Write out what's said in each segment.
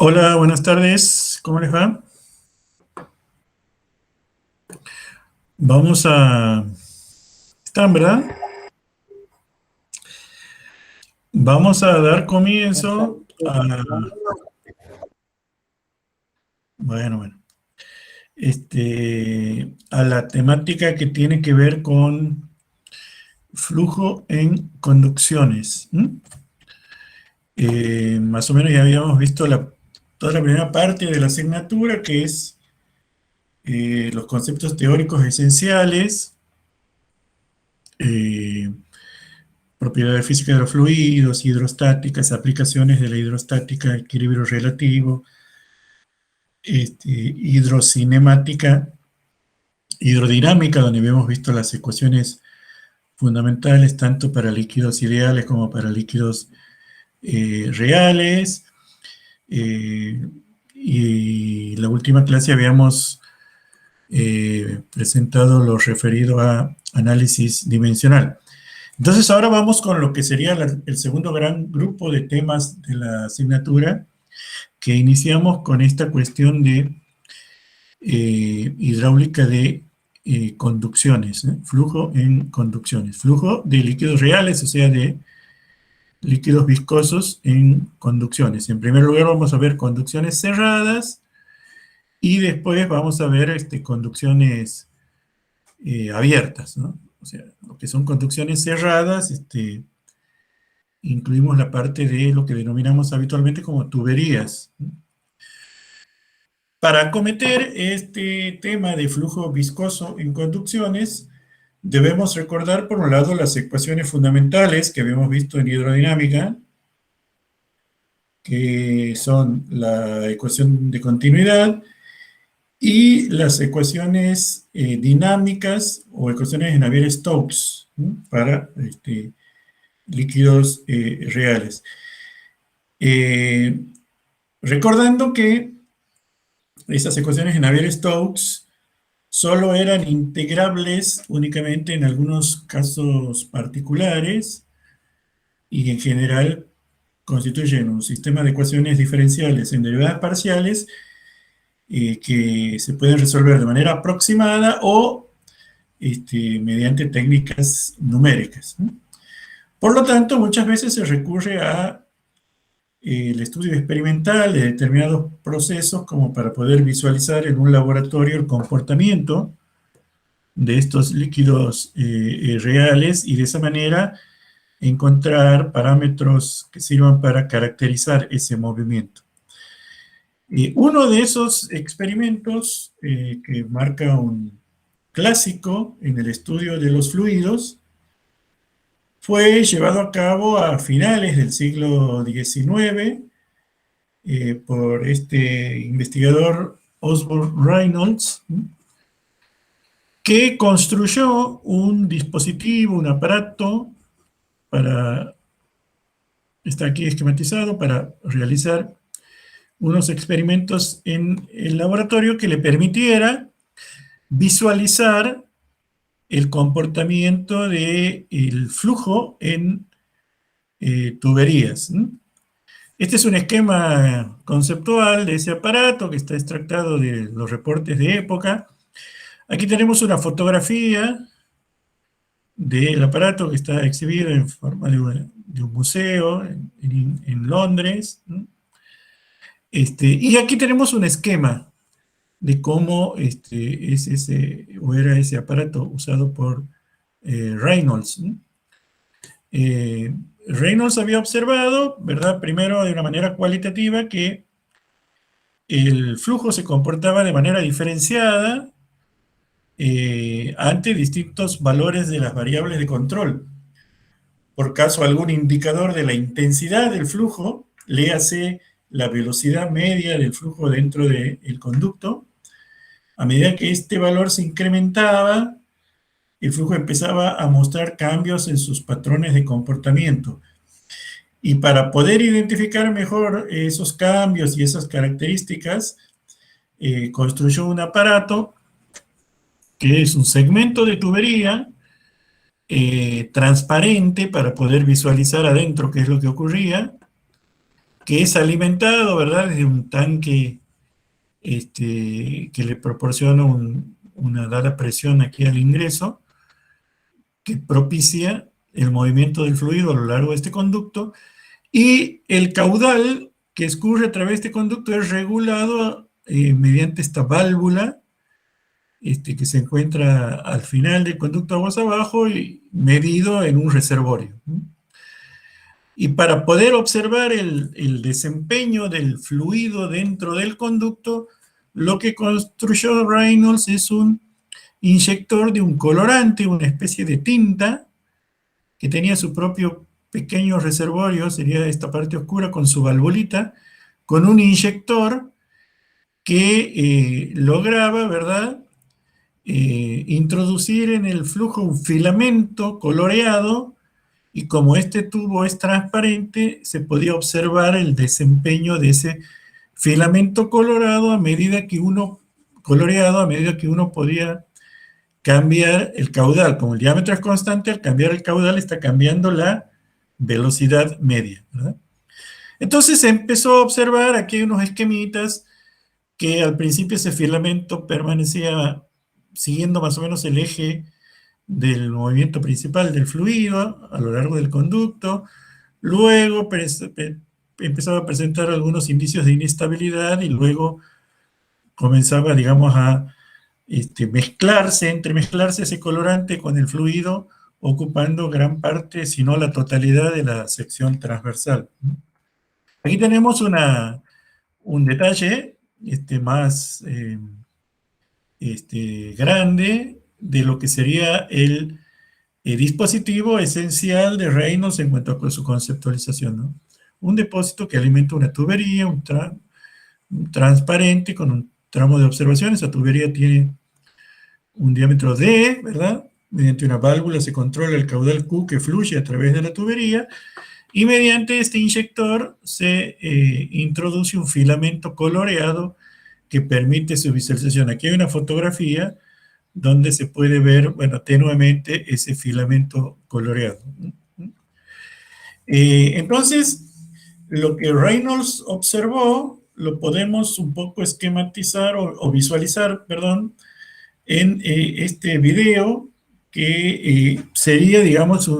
Hola, buenas tardes. ¿Cómo les va? Vamos a... ¿Están, verdad? Vamos a dar comienzo a... Bueno. A la temática que tiene que ver con flujo en conducciones. Más o menos ya habíamos visto toda la primera parte de la asignatura, que es los conceptos teóricos esenciales, eh, propiedades físicas de los fluidos, hidrostáticas, aplicaciones de la hidrostática, equilibrio relativo, hidrocinemática, hidrodinámica, donde habíamos visto las ecuaciones fundamentales tanto para líquidos ideales como para líquidos reales. Y la última clase habíamos presentado lo referido a análisis dimensional. Entonces ahora vamos con lo que sería el segundo gran grupo de temas de la asignatura, que iniciamos con esta cuestión de hidráulica de conducciones, flujo en conducciones, flujo de líquidos reales, o sea, de líquidos viscosos en conducciones. En primer lugar vamos a ver conducciones cerradas y después vamos a ver conducciones abiertas, ¿no? O sea, lo que son conducciones cerradas, incluimos la parte de lo que denominamos habitualmente como tuberías. Para acometer este tema de flujo viscoso en conducciones, debemos recordar, por un lado, las ecuaciones fundamentales que habíamos visto en hidrodinámica, que son la ecuación de continuidad y las ecuaciones dinámicas o ecuaciones de Navier-Stokes, ¿no? Para líquidos reales. Recordando que estas ecuaciones de Navier-Stokes solo eran integrables únicamente en algunos casos particulares y en general constituyen un sistema de ecuaciones diferenciales en derivadas parciales que se pueden resolver de manera aproximada o mediante técnicas numéricas, ¿no? Por lo tanto, muchas veces se recurre a el estudio experimental de determinados procesos como para poder visualizar en un laboratorio el comportamiento de estos líquidos reales y de esa manera encontrar parámetros que sirvan para caracterizar ese movimiento. Uno de esos experimentos que marca un clásico en el estudio de los fluidos fue llevado a cabo a finales del siglo XIX por este investigador Osborne Reynolds, que construyó un dispositivo, un aparato está aquí esquematizado, para realizar unos experimentos en el laboratorio que le permitiera visualizar el comportamiento del flujo en tuberías. Este es un esquema conceptual de ese aparato que está extractado de los reportes de época. Aquí tenemos una fotografía del aparato que está exhibido en forma de un museo en Londres. Y aquí tenemos un esquema de cómo era ese aparato usado por Reynolds. Reynolds había observado, ¿verdad? Primero de una manera cualitativa, que el flujo se comportaba de manera diferenciada ante distintos valores de las variables de control. Por caso, algún indicador de la intensidad del flujo, léase la velocidad media del flujo dentro del conducto, a medida que este valor se incrementaba, el flujo empezaba a mostrar cambios en sus patrones de comportamiento. Y para poder identificar mejor esos cambios y esas características, construyó un aparato que es un segmento de tubería transparente para poder visualizar adentro qué es lo que ocurría, que es alimentado, ¿verdad?, desde un tanque que le proporciona una dada presión aquí al ingreso, que propicia el movimiento del fluido a lo largo de este conducto, y el caudal que escurre a través de este conducto es regulado mediante esta válvula que se encuentra al final del conducto aguas abajo y medido en un reservorio. Y para poder observar el desempeño del fluido dentro del conducto, lo que construyó Reynolds es un inyector de un colorante, una especie de tinta, que tenía su propio pequeño reservorio, sería esta parte oscura con su valvulita, con un inyector que lograba, ¿verdad?, introducir en el flujo un filamento coloreado, y como este tubo es transparente, se podía observar el desempeño de ese filamento colorado coloreado a medida que uno podía cambiar el caudal. Como el diámetro es constante, al cambiar el caudal está cambiando la velocidad media, ¿verdad? Entonces se empezó a observar, aquí hay unos esquemitas, que al principio ese filamento permanecía siguiendo más o menos el eje del movimiento principal del fluido a lo largo del conducto. Luego empezaba a presentar algunos indicios de inestabilidad y luego comenzaba, digamos, a entremezclarse ese colorante con el fluido, ocupando gran parte, si no la totalidad, de la sección transversal. Aquí tenemos un detalle más grande de lo que sería el dispositivo esencial de Reynolds en cuanto a su conceptualización, ¿no? Un depósito que alimenta una tubería, un transparente con un tramo de observación. Esa tubería tiene un diámetro D, ¿verdad? Mediante una válvula se controla el caudal Q que fluye a través de la tubería, y mediante este inyector se introduce un filamento coloreado que permite su visualización. Aquí hay una fotografía donde se puede ver, bueno, tenuemente ese filamento coloreado. Entonces, lo que Reynolds observó lo podemos un poco esquematizar o visualizar, perdón, en este video, que sería, digamos,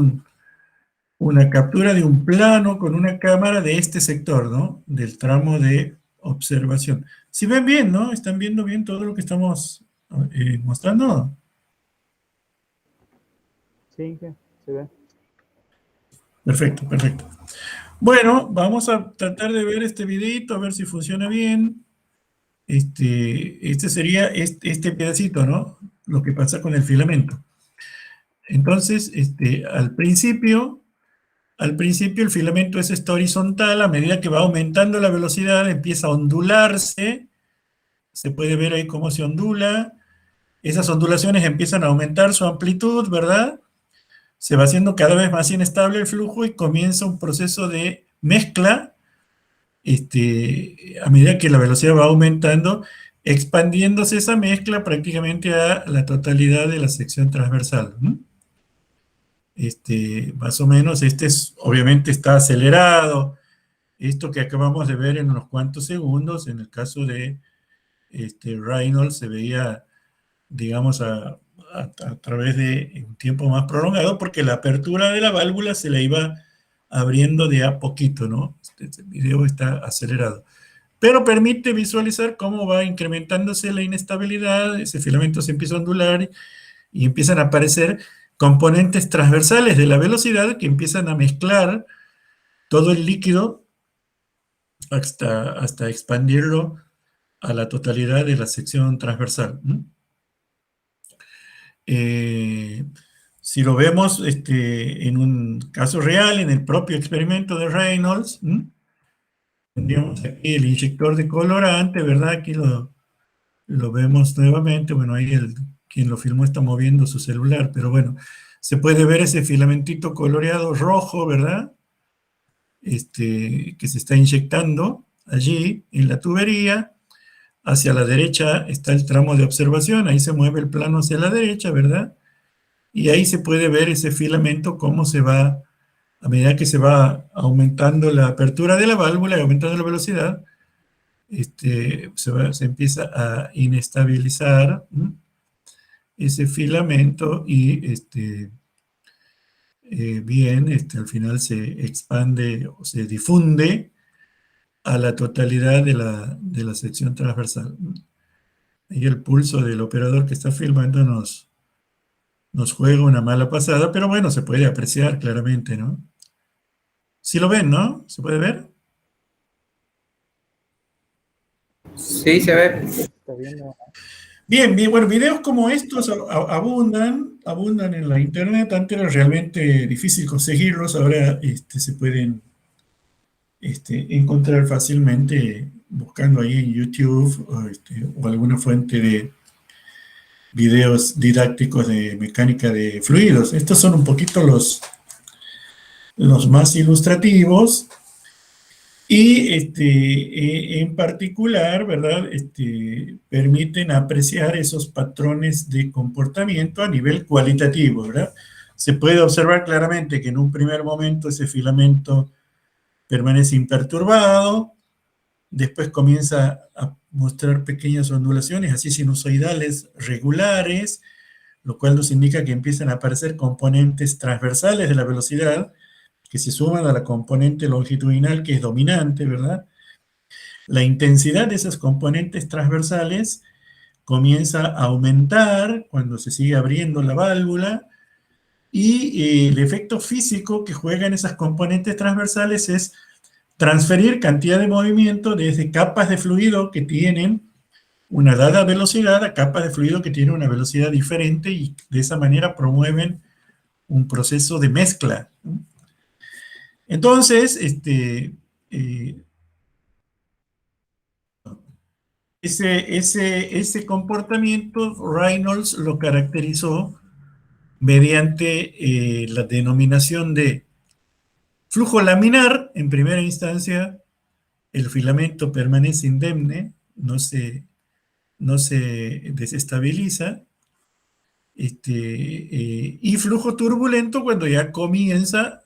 una captura de un plano con una cámara de este sector, ¿no?, del tramo de observación. Si ven bien, ¿no? ¿Están viendo bien todo lo que estamos mostrando? Sí, se ve. Perfecto, perfecto. Bueno, vamos a tratar de ver este videito, a ver si funciona bien. Este sería este pedacito, ¿no? Lo que pasa con el filamento. Entonces, al principio el filamento está horizontal. A medida que va aumentando la velocidad, empieza a ondularse. Se puede ver ahí cómo se ondula. Esas ondulaciones empiezan a aumentar su amplitud, ¿verdad? Se va haciendo cada vez más inestable el flujo y comienza un proceso de mezcla, a medida que la velocidad va aumentando, expandiéndose esa mezcla prácticamente a la totalidad de la sección transversal, ¿no? Más o menos, obviamente está acelerado. Esto que acabamos de ver en unos cuantos segundos, en el caso de Reynolds, se veía, digamos, a través de un tiempo más prolongado, porque la apertura de la válvula se la iba abriendo de a poquito, ¿no? Este video está acelerado, pero permite visualizar cómo va incrementándose la inestabilidad. Ese filamento se empieza a ondular y empiezan a aparecer componentes transversales de la velocidad que empiezan a mezclar todo el líquido hasta expandirlo a la totalidad de la sección transversal. Si lo vemos en un caso real, en el propio experimento de Reynolds, tendríamos aquí el inyector de colorante, ¿verdad? Aquí lo vemos nuevamente. Bueno, ahí quien lo filmó está moviendo su celular, pero bueno, se puede ver ese filamentito coloreado rojo, ¿verdad? Que se está inyectando allí en la tubería. Hacia la derecha está el tramo de observación, ahí se mueve el plano hacia la derecha, ¿verdad? Y ahí se puede ver ese filamento cómo se va a medida que se va aumentando la apertura de la válvula y aumentando la velocidad, se empieza a inestabilizar ese filamento y al final se expande o se difunde a la totalidad de la sección transversal. Y el pulso del operador que está filmando nos juega una mala pasada, pero bueno, se puede apreciar claramente, ¿no? Sí lo ven, ¿no? ¿Se puede ver? Sí, se ve. Está viendo. Bien, bien, bueno, videos como estos abundan en la internet. Antes era realmente difícil conseguirlos, ahora se pueden encontrar fácilmente buscando ahí en YouTube o alguna fuente de videos didácticos de mecánica de fluidos. Estos son un poquito los más ilustrativos y en particular, ¿verdad? Permiten apreciar esos patrones de comportamiento a nivel cualitativo, ¿verdad? Se puede observar claramente que en un primer momento ese filamento permanece imperturbado, después comienza a mostrar pequeñas ondulaciones, así sinusoidales regulares, lo cual nos indica que empiezan a aparecer componentes transversales de la velocidad que se suman a la componente longitudinal que es dominante, ¿verdad? La intensidad de esas componentes transversales comienza a aumentar cuando se sigue abriendo la válvula y el efecto físico que juegan esas componentes transversales es transferir cantidad de movimiento desde capas de fluido que tienen una dada velocidad a capas de fluido que tienen una velocidad diferente y de esa manera promueven un proceso de mezcla. Entonces, ese comportamiento Reynolds lo caracterizó mediante la denominación de flujo laminar. En primera instancia, el filamento permanece indemne, no se desestabiliza, y flujo turbulento cuando ya comienza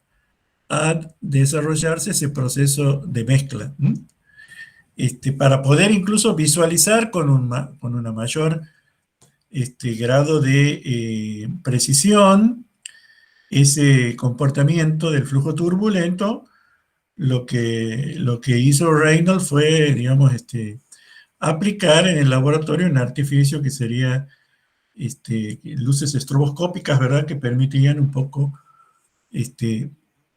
a desarrollarse ese proceso de mezcla. Para poder incluso visualizar con una mayor grado de precisión ese comportamiento del flujo turbulento, lo que hizo Reynolds fue, digamos, aplicar en el laboratorio un artificio que sería luces estroboscópicas, ¿verdad?, que permitían un poco,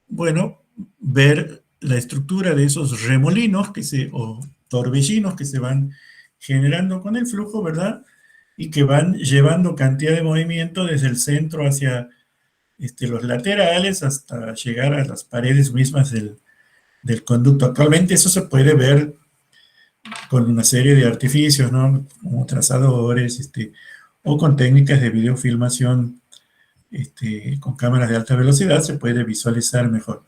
bueno, ver la estructura de esos remolinos o torbellinos que se van generando con el flujo, ¿verdad?, y que van llevando cantidad de movimiento desde el centro hacia los laterales hasta llegar a las paredes mismas del conducto. Actualmente eso se puede ver con una serie de artificios, ¿no?, como trazadores, o con técnicas de videofilmación con cámaras de alta velocidad se puede visualizar mejor.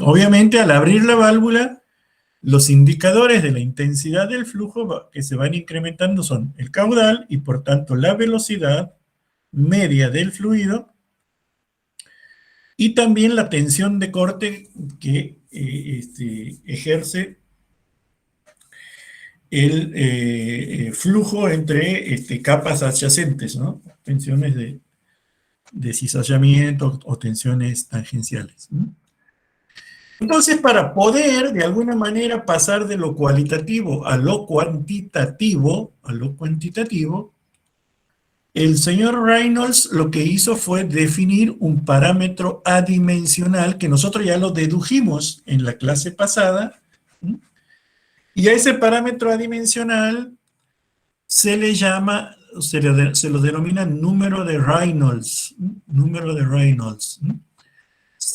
Obviamente, al abrir la válvula, los indicadores de la intensidad del flujo que se van incrementando son el caudal y, por tanto, la velocidad media del fluido y también la tensión de corte que ejerce el flujo entre capas adyacentes, ¿no? Tensiones de cizallamiento o tensiones tangenciales. Entonces, para poder de alguna manera pasar de lo cualitativo a lo cuantitativo, el señor Reynolds lo que hizo fue definir un parámetro adimensional que nosotros ya lo dedujimos en la clase pasada, y a ese parámetro adimensional se le llama, se lo denomina número de Reynolds,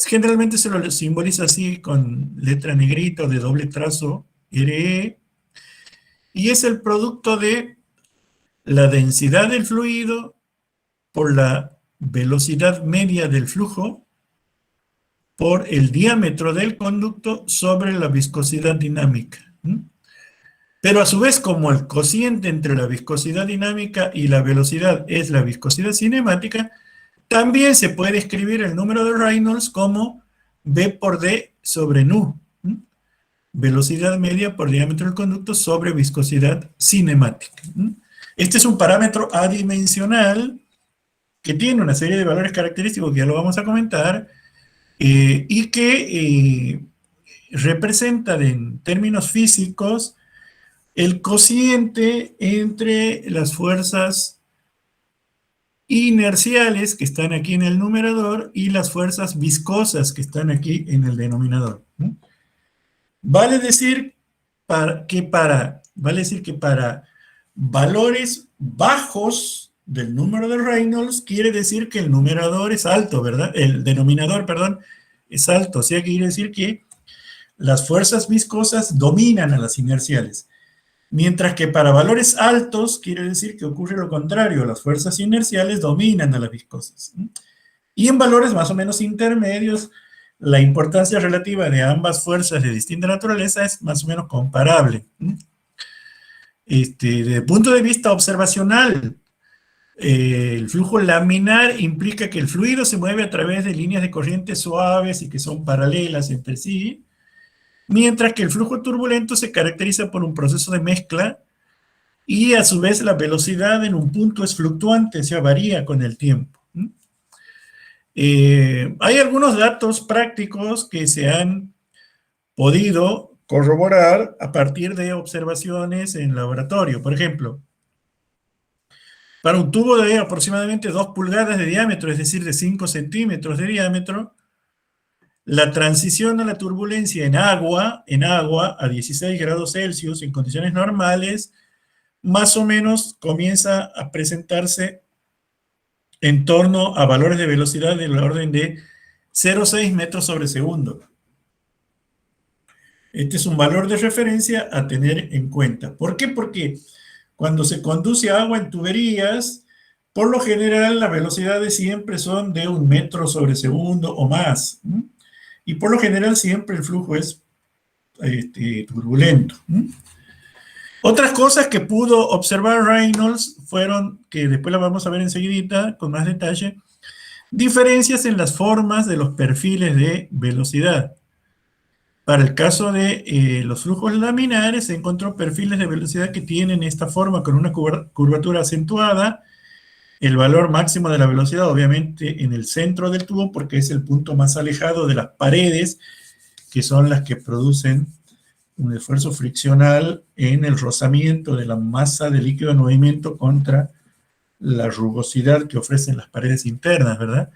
Generalmente se lo simboliza así con letra negrita o de doble trazo, RE, y es el producto de la densidad del fluido por la velocidad media del flujo por el diámetro del conducto sobre la viscosidad dinámica. Pero a su vez, como el cociente entre la viscosidad dinámica y la velocidad es la viscosidad cinemática, También se puede escribir el número de Reynolds como V por D sobre nu. Velocidad media por diámetro del conducto sobre viscosidad cinemática. Este es un parámetro adimensional que tiene una serie de valores característicos que ya lo vamos a comentar, y que representa en términos físicos el cociente entre las fuerzas inerciales que están aquí en el numerador y las fuerzas viscosas que están aquí en el denominador. Vale decir que para valores bajos del número de Reynolds, quiere decir que el numerador es alto, ¿verdad? El denominador, perdón, es alto. O sea, quiere decir que las fuerzas viscosas dominan a las inerciales. Mientras que para valores altos, quiere decir que ocurre lo contrario. Las fuerzas inerciales dominan a las viscosas. Y en valores más o menos intermedios, la importancia relativa de ambas fuerzas de distinta naturaleza es más o menos comparable. Desde el punto de vista observacional, el flujo laminar implica que el fluido se mueve a través de líneas de corriente suaves y que son paralelas entre sí, mientras que el flujo turbulento se caracteriza por un proceso de mezcla y a su vez la velocidad en un punto es fluctuante, o sea, varía con el tiempo. Hay algunos datos prácticos que se han podido corroborar a partir de observaciones en laboratorio. Por ejemplo, para un tubo de aproximadamente 2 pulgadas de diámetro, es decir, de 5 centímetros de diámetro, la transición a la turbulencia en agua a 16 grados Celsius en condiciones normales, más o menos comienza a presentarse en torno a valores de velocidad del orden de 0,6 metros sobre segundo. Este es un valor de referencia a tener en cuenta. ¿Por qué? Porque cuando se conduce agua en tuberías, por lo general las velocidades siempre son de 1 metro sobre segundo o más. Y por lo general siempre el flujo es turbulento. Otras cosas que pudo observar Reynolds fueron, que después las vamos a ver enseguida con más detalle, diferencias en las formas de los perfiles de velocidad. Para el caso de los flujos laminares, se encontró perfiles de velocidad que tienen esta forma con una curvatura acentuada, el valor máximo de la velocidad obviamente en el centro del tubo porque es el punto más alejado de las paredes, que son las que producen un esfuerzo friccional en el rozamiento de la masa de líquido en movimiento contra la rugosidad que ofrecen las paredes internas, ¿verdad?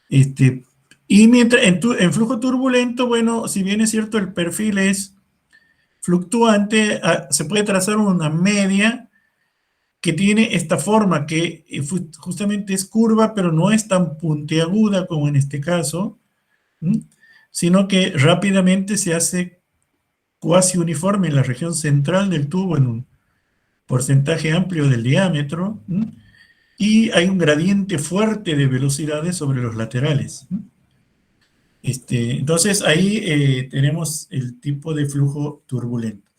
Y mientras en flujo turbulento, bueno, si bien es cierto el perfil es fluctuante, se puede trazar una media que tiene esta forma que justamente es curva, pero no es tan puntiaguda como en este caso, sino que rápidamente se hace cuasi uniforme en la región central del tubo en un porcentaje amplio del diámetro, y hay un gradiente fuerte de velocidades sobre los laterales. Entonces ahí tenemos el tipo de flujo turbulento.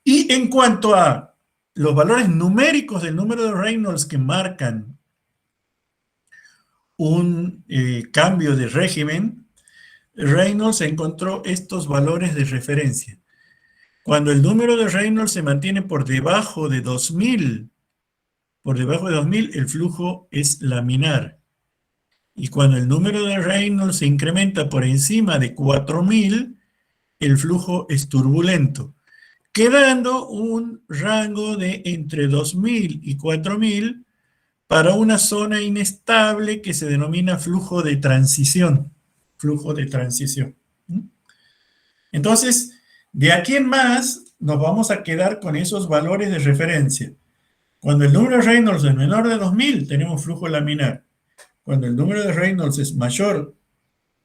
Y en cuanto a los valores numéricos del número de Reynolds que marcan un cambio de régimen, Reynolds encontró estos valores de referencia. Cuando el número de Reynolds se mantiene por debajo de 2000, el flujo es laminar. Y cuando el número de Reynolds se incrementa por encima de 4000, el flujo es turbulento, quedando un rango de entre 2000 y 4000 para una zona inestable que se denomina flujo de transición. Entonces, de aquí en más, nos vamos a quedar con esos valores de referencia. Cuando el número de Reynolds es menor de 2000, tenemos flujo laminar. Cuando el número de Reynolds es mayor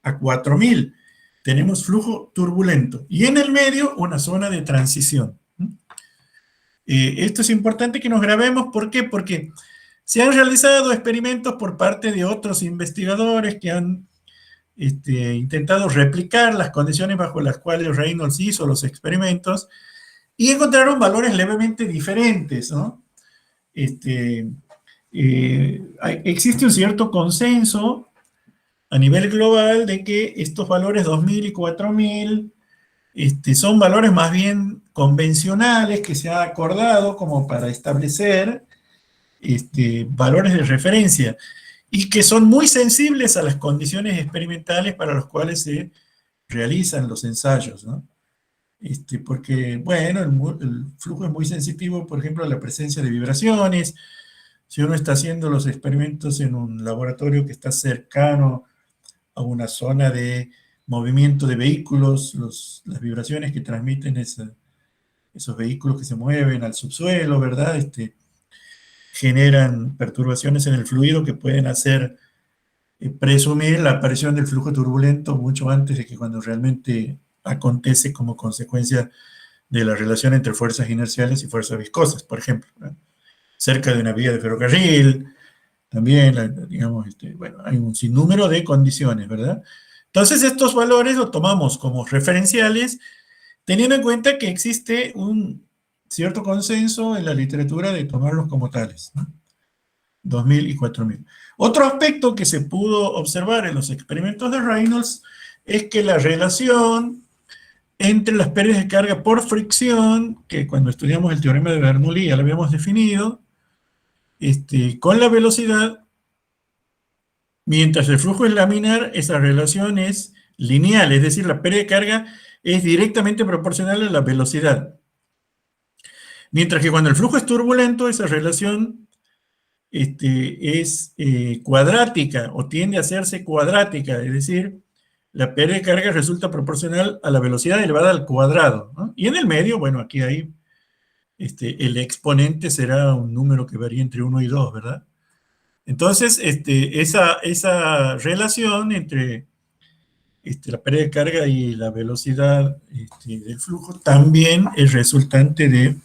a 4000, tenemos flujo turbulento. Y en el medio, una zona de transición. Esto es importante que nos grabemos. ¿Por qué? Porque se han realizado experimentos por parte de otros investigadores que han intentado replicar las condiciones bajo las cuales Reynolds hizo los experimentos y encontraron valores levemente diferentes, ¿no? existe un cierto consenso a nivel global de que estos valores 2000 y 4000 son valores más bien convencionales que se ha acordado como para establecer valores de referencia y que son muy sensibles a las condiciones experimentales para las cuales se realizan los ensayos, ¿no? Porque, bueno, el flujo es muy sensitivo, por ejemplo, a la presencia de vibraciones. Si uno está haciendo los experimentos en un laboratorio que está cercano a una zona de movimiento de vehículos, las vibraciones que transmiten esos vehículos que se mueven al subsuelo, ¿verdad? Generan perturbaciones en el fluido que pueden hacer presumir la aparición del flujo turbulento mucho antes de que cuando realmente acontece como consecuencia de la relación entre fuerzas inerciales y fuerzas viscosas, por ejemplo, ¿no? Cerca de una vía de ferrocarril, también, digamos, bueno, hay un sinnúmero de condiciones, ¿verdad? Entonces, estos valores los tomamos como referenciales, teniendo en cuenta que existe un cierto consenso en la literatura de tomarlos como tales, ¿no? 2000 y 4000. Otro aspecto que se pudo observar en los experimentos de Reynolds es que la relación entre las pérdidas de carga por fricción, que cuando estudiamos el teorema de Bernoulli ya lo habíamos definido, con la velocidad, mientras el flujo es laminar, esa relación es lineal, es decir, la pérdida de carga es directamente proporcional a la velocidad. Mientras que cuando el flujo es turbulento, esa relación es cuadrática o tiende a hacerse cuadrática, es decir, la pérdida de carga resulta proporcional a la velocidad elevada al cuadrado, ¿no? Y en el medio, bueno, aquí hay, el exponente será un número que varía entre 1 y 2, ¿verdad? Entonces, esa relación entre la pérdida de carga y la velocidad del flujo también es resultante de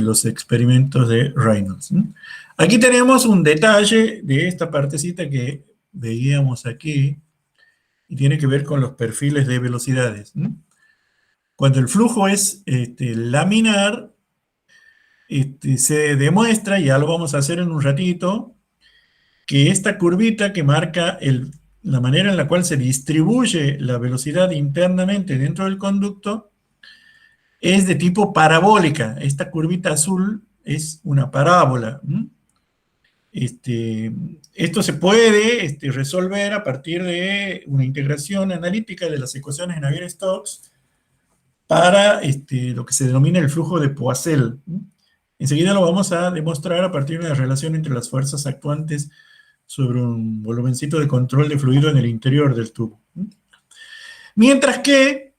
los experimentos de Reynolds, ¿no? Aquí tenemos un detalle de esta partecita que veíamos aquí y tiene que ver con los perfiles de velocidades, ¿no? Cuando el flujo es laminar, se demuestra, y ya lo vamos a hacer en un ratito, que esta curvita que marca la manera en la cual se distribuye la velocidad internamente dentro del conducto es de tipo parabólica. Esta curvita azul es una parábola. Esto se puede resolver a partir de una integración analítica de las ecuaciones de Navier-Stokes para lo que se denomina el flujo de Poiseuille. Enseguida lo vamos a demostrar a partir de la relación entre las fuerzas actuantes sobre un volumencito de control de fluido en el interior del tubo. Mientras que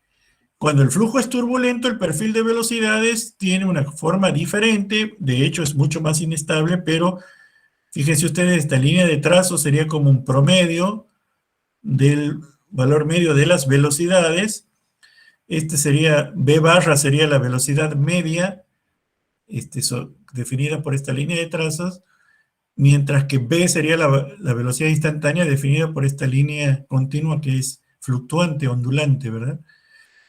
cuando el flujo es turbulento, el perfil de velocidades tiene una forma diferente, de hecho es mucho más inestable, pero fíjense ustedes, esta línea de trazo sería como un promedio del valor medio de las velocidades. Sería, B barra sería la velocidad media, definida por esta línea de trazos, mientras que B sería la velocidad instantánea definida por esta línea continua que es fluctuante, ondulante, ¿verdad?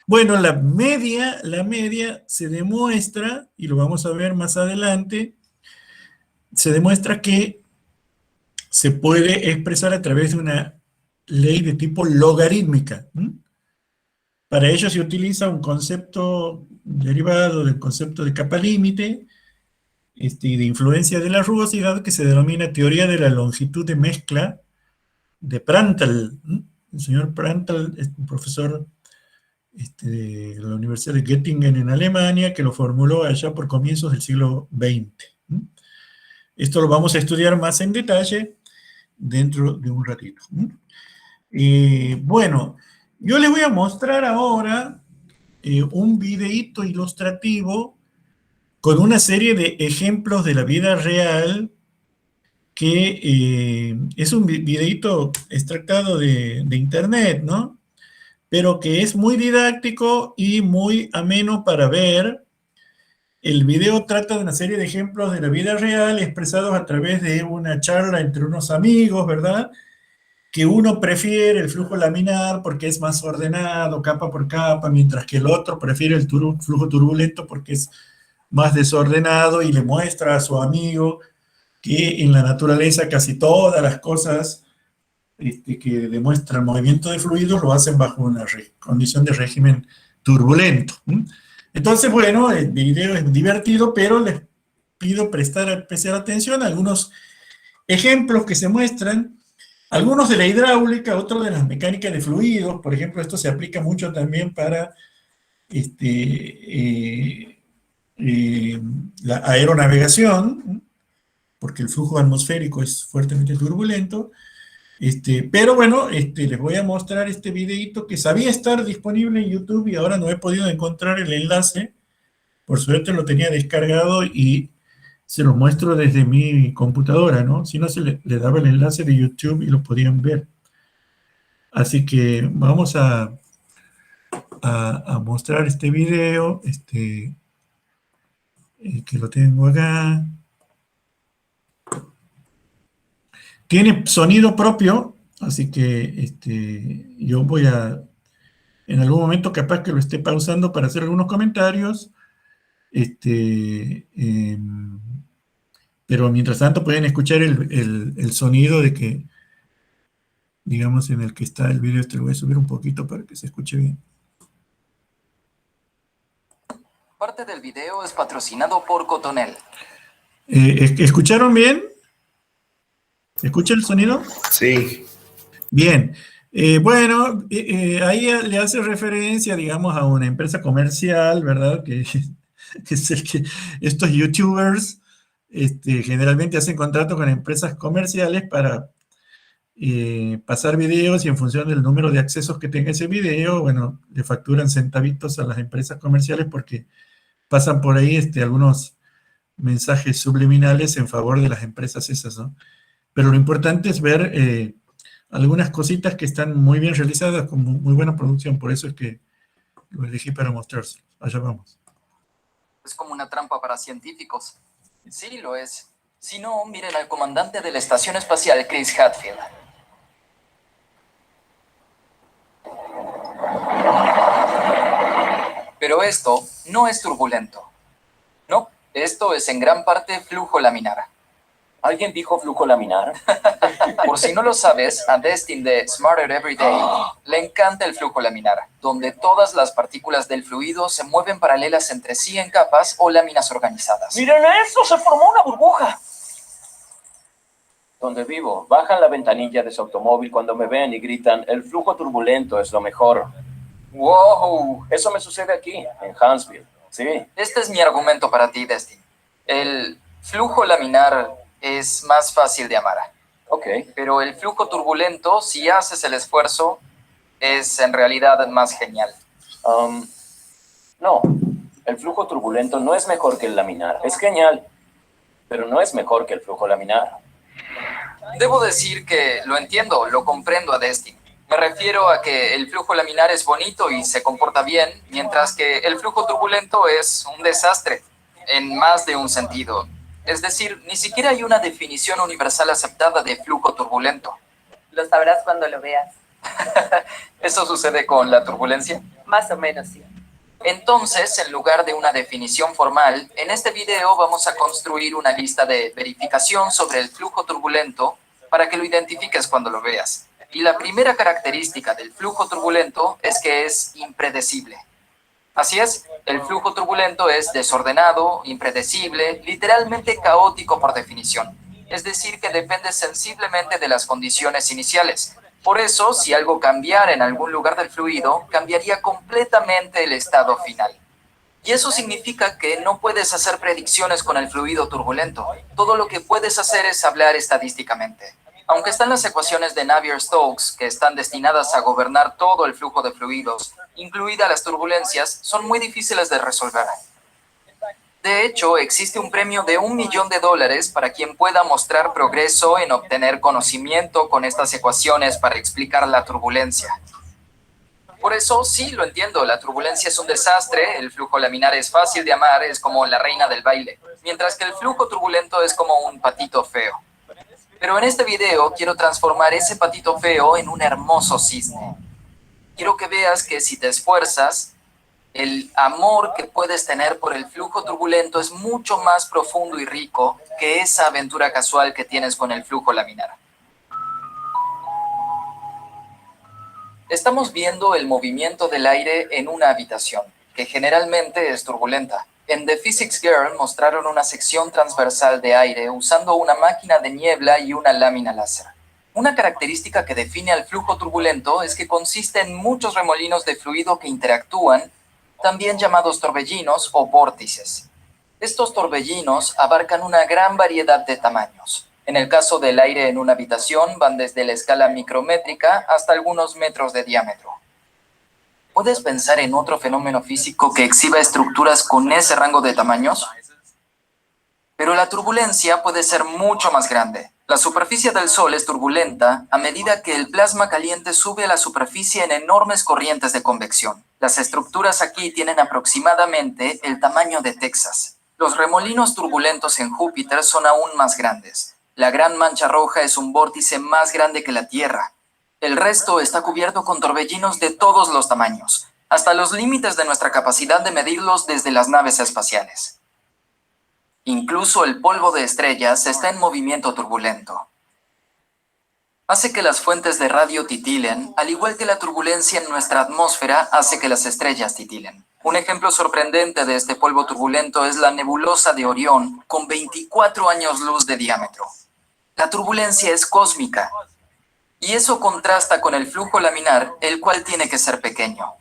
Bueno, la media se demuestra, y lo vamos a ver más adelante, se demuestra que se puede expresar a través de una ley de tipo logarítmica. Para ello se utiliza un concepto derivado del concepto de capa límite y de influencia de la rugosidad que se denomina teoría de la longitud de mezcla de Prandtl. El señor Prandtl es un profesor de la Universidad de Göttingen en Alemania que lo formuló allá por comienzos del siglo XX. Esto lo vamos a estudiar más en detalle dentro de un ratito. Bueno, yo les voy a mostrar ahora un videíto ilustrativo con una serie de ejemplos de la vida real que es un videíto extractado de internet, ¿no? Pero que es muy didáctico y muy ameno para ver. El video trata de una serie de ejemplos de la vida real expresados a través de una charla entre unos amigos, ¿verdad? Que uno prefiere el flujo laminar porque es más ordenado, capa por capa, mientras que el otro prefiere el flujo turbulento porque es más desordenado y le muestra a su amigo que en la naturaleza casi todas las cosas que demuestran movimiento de fluidos lo hacen bajo una condición de régimen turbulento. Entonces, bueno, el video es divertido, pero les pido prestar especial atención a algunos ejemplos que se muestran, algunos de la hidráulica, otros de las mecánicas de fluidos. Por ejemplo, esto se aplica mucho también para la aeronavegación, porque el flujo atmosférico es fuertemente turbulento. Pero bueno, les voy a mostrar este videito que sabía estar disponible en YouTube y ahora no he podido encontrar el enlace. Por suerte lo tenía descargado y se lo muestro desde mi computadora, ¿no? Si no, le daba el enlace de YouTube y lo podían ver. Así que vamos a mostrar este video, que lo tengo acá. Tiene sonido propio, así que yo voy a, en algún momento capaz que lo esté pausando para hacer algunos comentarios, pero mientras tanto pueden escuchar el sonido de que, digamos, en el que está el video. Lo voy a subir un poquito para que se escuche bien. Parte del video es patrocinado por Cotonel. ¿Escucharon bien? ¿Se escucha el sonido? Sí. Bien. Bueno, ahí le hace referencia, digamos, a una empresa comercial, ¿verdad? Que es el que estos youtubers generalmente hacen contratos con empresas comerciales para pasar videos, y en función del número de accesos que tenga ese video, bueno, le facturan centavitos a las empresas comerciales porque pasan por ahí algunos mensajes subliminales en favor de las empresas esas, ¿no? Pero lo importante es ver algunas cositas que están muy bien realizadas, con muy buena producción. Por eso es que lo elegí para mostrarse. Allá vamos. Es como una trampa para científicos. Sí, lo es. Si no, miren al comandante de la Estación Espacial, Chris Hadfield. Pero esto no es turbulento. No, esto es en gran parte flujo laminar. ¿Alguien dijo flujo laminar? Por si no lo sabes, a Destin de Smarter Every Day le encanta el flujo laminar, donde todas las partículas del fluido se mueven paralelas entre sí en capas o láminas organizadas. ¡Miren eso! ¡Se formó una burbuja! Donde vivo, bajan la ventanilla de su automóvil cuando me ven y gritan: el flujo turbulento es lo mejor. ¡Wow! Eso me sucede aquí, en Huntsville. Sí. Este es mi argumento para ti, Destin. El flujo laminar es más fácil de amar. Ok. Pero el flujo turbulento, si haces el esfuerzo, es en realidad más genial. No, el flujo turbulento no es mejor que el laminar. Es genial, pero no es mejor que el flujo laminar. Debo decir que lo entiendo, lo comprendo a Destin. Me refiero a que el flujo laminar es bonito y se comporta bien, mientras que el flujo turbulento es un desastre, en más de un sentido. Es decir, ni siquiera hay una definición universal aceptada de flujo turbulento. Lo sabrás cuando lo veas. ¿Eso sucede con la turbulencia? Más o menos, sí. Entonces, en lugar de una definición formal, en este video vamos a construir una lista de verificación sobre el flujo turbulento para que lo identifiques cuando lo veas. Y la primera característica del flujo turbulento es que es impredecible. Así es, el flujo turbulento es desordenado, impredecible, literalmente caótico por definición. Es decir, que depende sensiblemente de las condiciones iniciales. Por eso, si algo cambiara en algún lugar del fluido, cambiaría completamente el estado final. Y eso significa que no puedes hacer predicciones con el fluido turbulento. Todo lo que puedes hacer es hablar estadísticamente. Aunque están las ecuaciones de Navier-Stokes, que están destinadas a gobernar todo el flujo de fluidos, incluidas las turbulencias, son muy difíciles de resolver. De hecho, existe un premio de $1 millón para quien pueda mostrar progreso en obtener conocimiento con estas ecuaciones para explicar la turbulencia. Por eso, sí, lo entiendo, la turbulencia es un desastre, el flujo laminar es fácil de amar, es como la reina del baile, mientras que el flujo turbulento es como un patito feo. Pero en este video quiero transformar ese patito feo en un hermoso cisne. Quiero que veas que si te esfuerzas, El amor que puedes tener por el flujo turbulento es mucho más profundo y rico que esa aventura casual que tienes con el flujo laminar. Estamos viendo el movimiento del aire en una habitación, que generalmente es turbulenta. En The Physics Girl mostraron una sección transversal de aire usando una máquina de niebla y una lámina láser. Una característica que define al flujo turbulento es que consiste en muchos remolinos de fluido que interactúan, también llamados torbellinos o vórtices. Estos torbellinos abarcan una gran variedad de tamaños. En el caso del aire en una habitación van desde la escala micrométrica hasta algunos metros de diámetro. ¿Puedes pensar en otro fenómeno físico que exhiba estructuras con ese rango de tamaños? Pero la turbulencia puede ser mucho más grande. La superficie del Sol es turbulenta a medida que el plasma caliente sube a la superficie en enormes corrientes de convección. Las estructuras aquí tienen aproximadamente el tamaño de Texas. Los remolinos turbulentos en Júpiter son aún más grandes. La Gran Mancha Roja es un vórtice más grande que la Tierra. El resto está cubierto con torbellinos de todos los tamaños, hasta los límites de nuestra capacidad de medirlos desde las naves espaciales. Incluso el polvo de estrellas está en movimiento turbulento. Hace que las fuentes de radio titilen, al igual que la turbulencia en nuestra atmósfera hace que las estrellas titilen. Un ejemplo sorprendente de este polvo turbulento es la nebulosa de Orión, con 24 años luz de diámetro. La turbulencia es cósmica, y eso contrasta con el flujo laminar, el cual tiene que ser pequeño.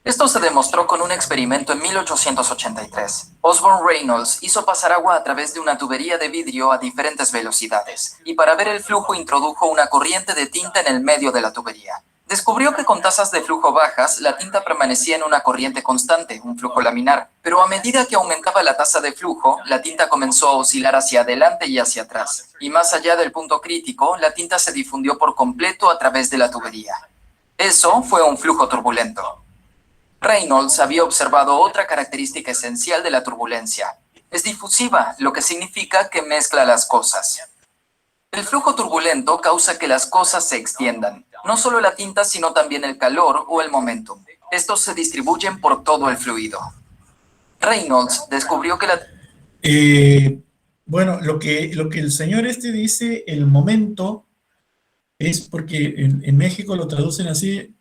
Esto se demostró con un experimento en 1883. Osborne Reynolds hizo pasar agua a través de una tubería de vidrio a diferentes velocidades, y para ver el flujo introdujo una corriente de tinta en el medio de la tubería. Descubrió que con tasas de flujo bajas, la tinta permanecía en una corriente constante, un flujo laminar, pero a medida que aumentaba la tasa de flujo, la tinta comenzó a oscilar hacia adelante y hacia atrás, y más allá del punto crítico, la tinta se difundió por completo a través de la tubería. Eso fue un flujo turbulento. Reynolds había observado otra característica esencial de la turbulencia. Es difusiva, lo que significa que mezcla las cosas. El flujo turbulento causa que las cosas se extiendan. No solo la tinta, sino también el calor o el momentum. Estos se distribuyen por todo el fluido. Reynolds descubrió que la... Bueno, lo que el señor este dice, el momento, es porque en México lo traducen así,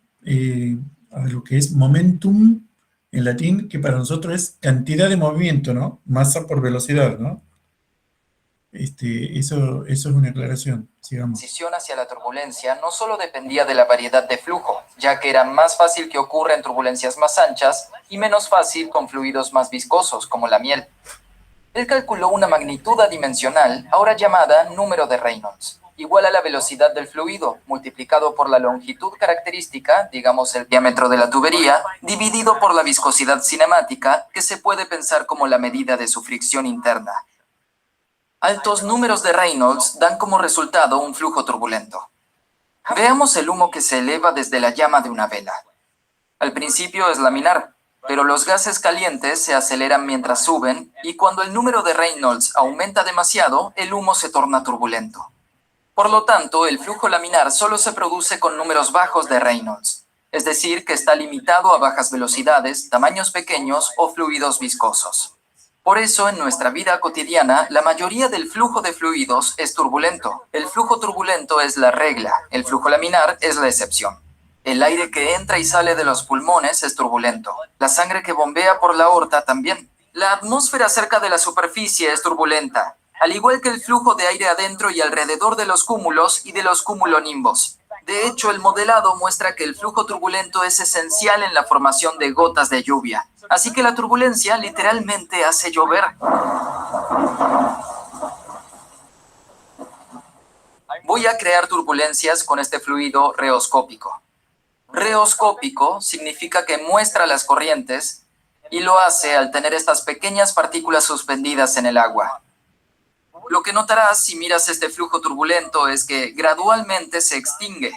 a lo que es momentum en latín, que para nosotros es cantidad de movimiento, ¿no? Masa por velocidad, ¿no? Eso es una aclaración, sigamos. La transición hacia la turbulencia no solo dependía de la variedad de flujo, ya que era más fácil que ocurra en turbulencias más anchas y menos fácil con fluidos más viscosos, como la miel. Él calculó una magnitud adimensional, ahora llamada número de Reynolds, igual a la velocidad del fluido, multiplicado por la longitud característica, digamos el diámetro de la tubería, dividido por la viscosidad cinemática, que se puede pensar como la medida de su fricción interna. Altos números de Reynolds dan como resultado un flujo turbulento. Veamos el humo que se eleva desde la llama de una vela. Al principio es laminar, pero los gases calientes se aceleran mientras suben y cuando el número de Reynolds aumenta demasiado, el humo se torna turbulento. Por lo tanto, el flujo laminar solo se produce con números bajos de Reynolds, es decir, que está limitado a bajas velocidades, tamaños pequeños o fluidos viscosos. Por eso, en nuestra vida cotidiana, la mayoría del flujo de fluidos es turbulento. El flujo turbulento es la regla, el flujo laminar es la excepción. El aire que entra y sale de los pulmones es turbulento. La sangre que bombea por la aorta también. La atmósfera cerca de la superficie es turbulenta, al igual que el flujo de aire adentro y alrededor de los cúmulos y de los cumulonimbos. De hecho, el modelado muestra que el flujo turbulento es esencial en la formación de gotas de lluvia. Así que la turbulencia literalmente hace llover. Voy a crear turbulencias con este fluido reoscópico. Reoscópico significa que muestra las corrientes y lo hace al tener estas pequeñas partículas suspendidas en el agua. Lo que notarás si miras este flujo turbulento es que gradualmente se extingue.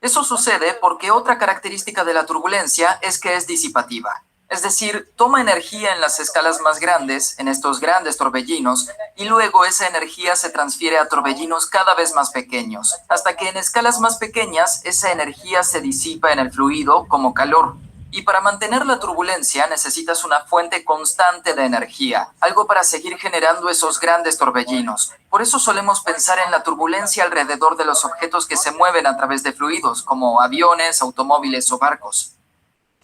Eso sucede porque otra característica de la turbulencia es que es disipativa. Es decir, toma energía en las escalas más grandes, en estos grandes torbellinos, y luego esa energía se transfiere a torbellinos cada vez más pequeños, hasta que en escalas más pequeñas esa energía se disipa en el fluido como calor, Y para mantener la turbulencia necesitas una fuente constante de energía, algo para seguir generando esos grandes torbellinos. Por eso solemos pensar en la turbulencia alrededor de los objetos que se mueven a través de fluidos, como aviones, automóviles o barcos.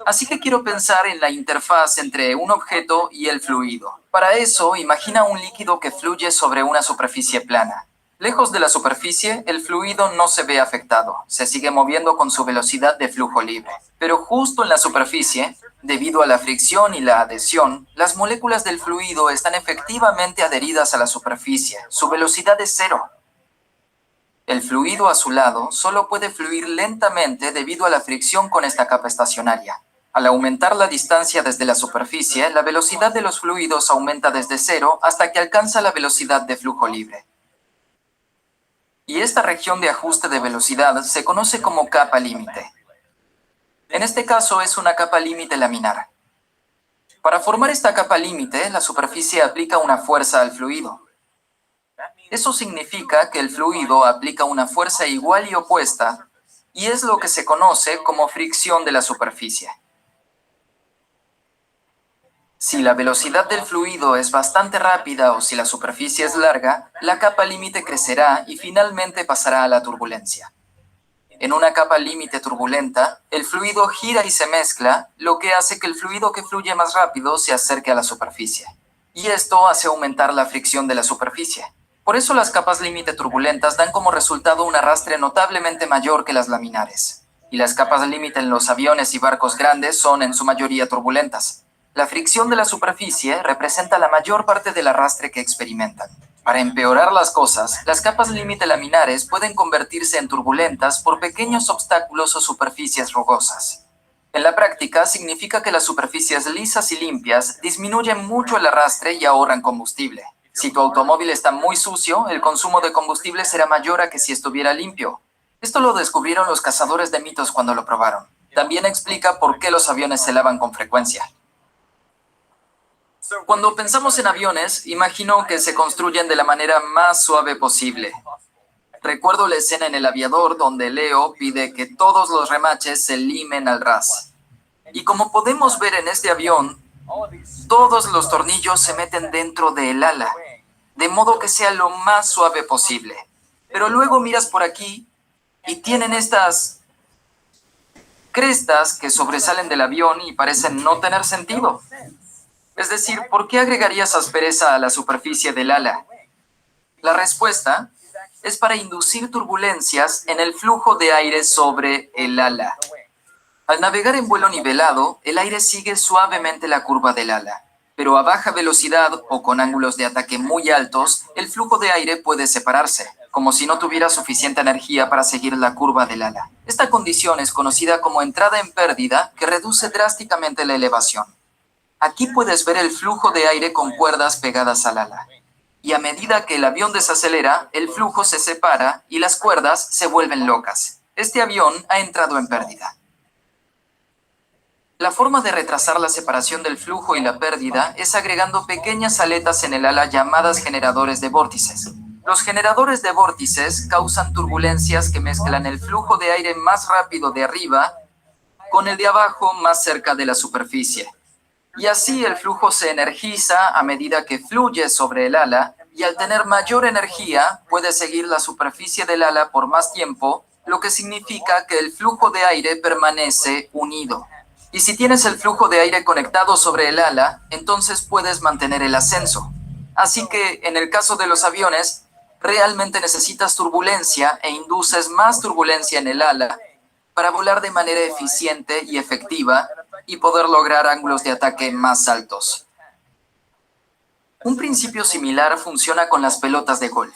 Así que quiero pensar en la interfaz entre un objeto y el fluido. Para eso, imagina un líquido que fluye sobre una superficie plana. Lejos de la superficie, el fluido no se ve afectado, se sigue moviendo con su velocidad de flujo libre. Pero justo en la superficie, debido a la fricción y la adhesión, las moléculas del fluido están efectivamente adheridas a la superficie. Su velocidad es cero. El fluido a su lado solo puede fluir lentamente debido a la fricción con esta capa estacionaria. Al aumentar la distancia desde la superficie, la velocidad de los fluidos aumenta desde cero hasta que alcanza la velocidad de flujo libre. Y esta región de ajuste de velocidad se conoce como capa límite. En este caso es una capa límite laminar. Para formar esta capa límite, la superficie aplica una fuerza al fluido. Eso significa que el fluido aplica una fuerza igual y opuesta, y es lo que se conoce como fricción de la superficie. Si la velocidad del fluido es bastante rápida o si la superficie es larga, la capa límite crecerá y finalmente pasará a la turbulencia. En una capa límite turbulenta, el fluido gira y se mezcla, lo que hace que el fluido que fluye más rápido se acerque a la superficie. Y esto hace aumentar la fricción de la superficie. Por eso las capas límite turbulentas dan como resultado un arrastre notablemente mayor que las laminares. Y las capas límite en los aviones y barcos grandes son en su mayoría turbulentas. La fricción de la superficie representa la mayor parte del arrastre que experimentan. Para empeorar las cosas, las capas límite laminares pueden convertirse en turbulentas por pequeños obstáculos o superficies rugosas. En la práctica, significa que las superficies lisas y limpias disminuyen mucho el arrastre y ahorran combustible. Si tu automóvil está muy sucio, el consumo de combustible será mayor a que si estuviera limpio. Esto lo descubrieron los cazadores de mitos cuando lo probaron. También explica por qué los aviones se lavan con frecuencia. Cuando pensamos en aviones, imagino que se construyen de la manera más suave posible. Recuerdo la escena en El Aviador donde Leo pide que todos los remaches se limen al ras. Y como podemos ver en este avión, todos los tornillos se meten dentro del ala, de modo que sea lo más suave posible. Pero luego miras por aquí y tienen estas crestas que sobresalen del avión y parecen no tener sentido. Es decir, ¿por qué agregarías aspereza a la superficie del ala? La respuesta es para inducir turbulencias en el flujo de aire sobre el ala. Al navegar en vuelo nivelado, el aire sigue suavemente la curva del ala, pero a baja velocidad o con ángulos de ataque muy altos, el flujo de aire puede separarse, como si no tuviera suficiente energía para seguir la curva del ala. Esta condición es conocida como entrada en pérdida, que reduce drásticamente la elevación. Aquí puedes ver el flujo de aire con cuerdas pegadas al ala. Y a medida que el avión desacelera, el flujo se separa y las cuerdas se vuelven locas. Este avión ha entrado en pérdida. La forma de retrasar la separación del flujo y la pérdida es agregando pequeñas aletas en el ala llamadas generadores de vórtices. Los generadores de vórtices causan turbulencias que mezclan el flujo de aire más rápido de arriba con el de abajo más cerca de la superficie. Y así el flujo se energiza a medida que fluye sobre el ala y al tener mayor energía puede seguir la superficie del ala por más tiempo, lo que significa que el flujo de aire permanece unido. Y si tienes el flujo de aire conectado sobre el ala, entonces puedes mantener el ascenso. Así que en el caso de los aviones, realmente necesitas turbulencia e induces más turbulencia en el ala para volar de manera eficiente y efectiva y poder lograr ángulos de ataque más altos. Un principio similar funciona con las pelotas de golf.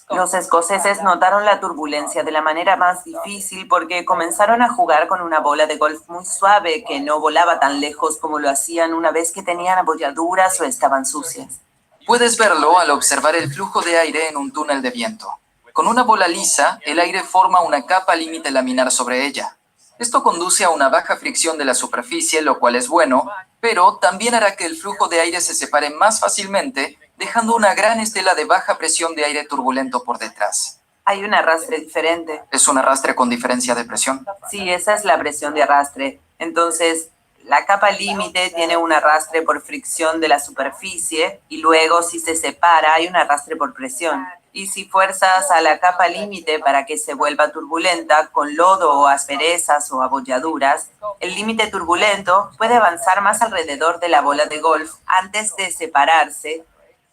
Los escoceses notaron la turbulencia de la manera más difícil porque comenzaron a jugar con una bola de golf muy suave que no volaba tan lejos como lo hacían una vez que tenían abolladuras o estaban sucias. Puedes verlo al observar el flujo de aire en un túnel de viento. Con una bola lisa, el aire forma una capa límite laminar sobre ella. Esto conduce a una baja fricción de la superficie, lo cual es bueno, pero también hará que el flujo de aire se separe más fácilmente, dejando una gran estela de baja presión de aire turbulento por detrás. Hay un arrastre diferente. Es un arrastre con diferencia de presión. Sí, esa es la presión de arrastre. Entonces, la capa límite tiene un arrastre por fricción de la superficie y luego, si se separa, hay un arrastre por presión. Y si fuerzas a la capa límite para que se vuelva turbulenta con lodo o asperezas o abolladuras, el límite turbulento puede avanzar más alrededor de la bola de golf antes de separarse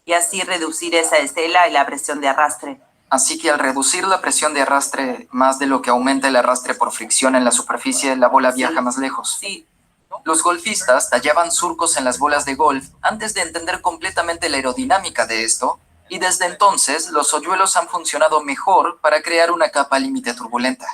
y así reducir esa estela y la presión de arrastre. Así que al reducir la presión de arrastre más de lo que aumenta el arrastre por fricción en la superficie, la bola viaja más lejos. Sí, Los golfistas tallaban surcos en las bolas de golf antes de entender completamente la aerodinámica de esto, y desde entonces los hoyuelos han funcionado mejor para crear una capa límite turbulenta.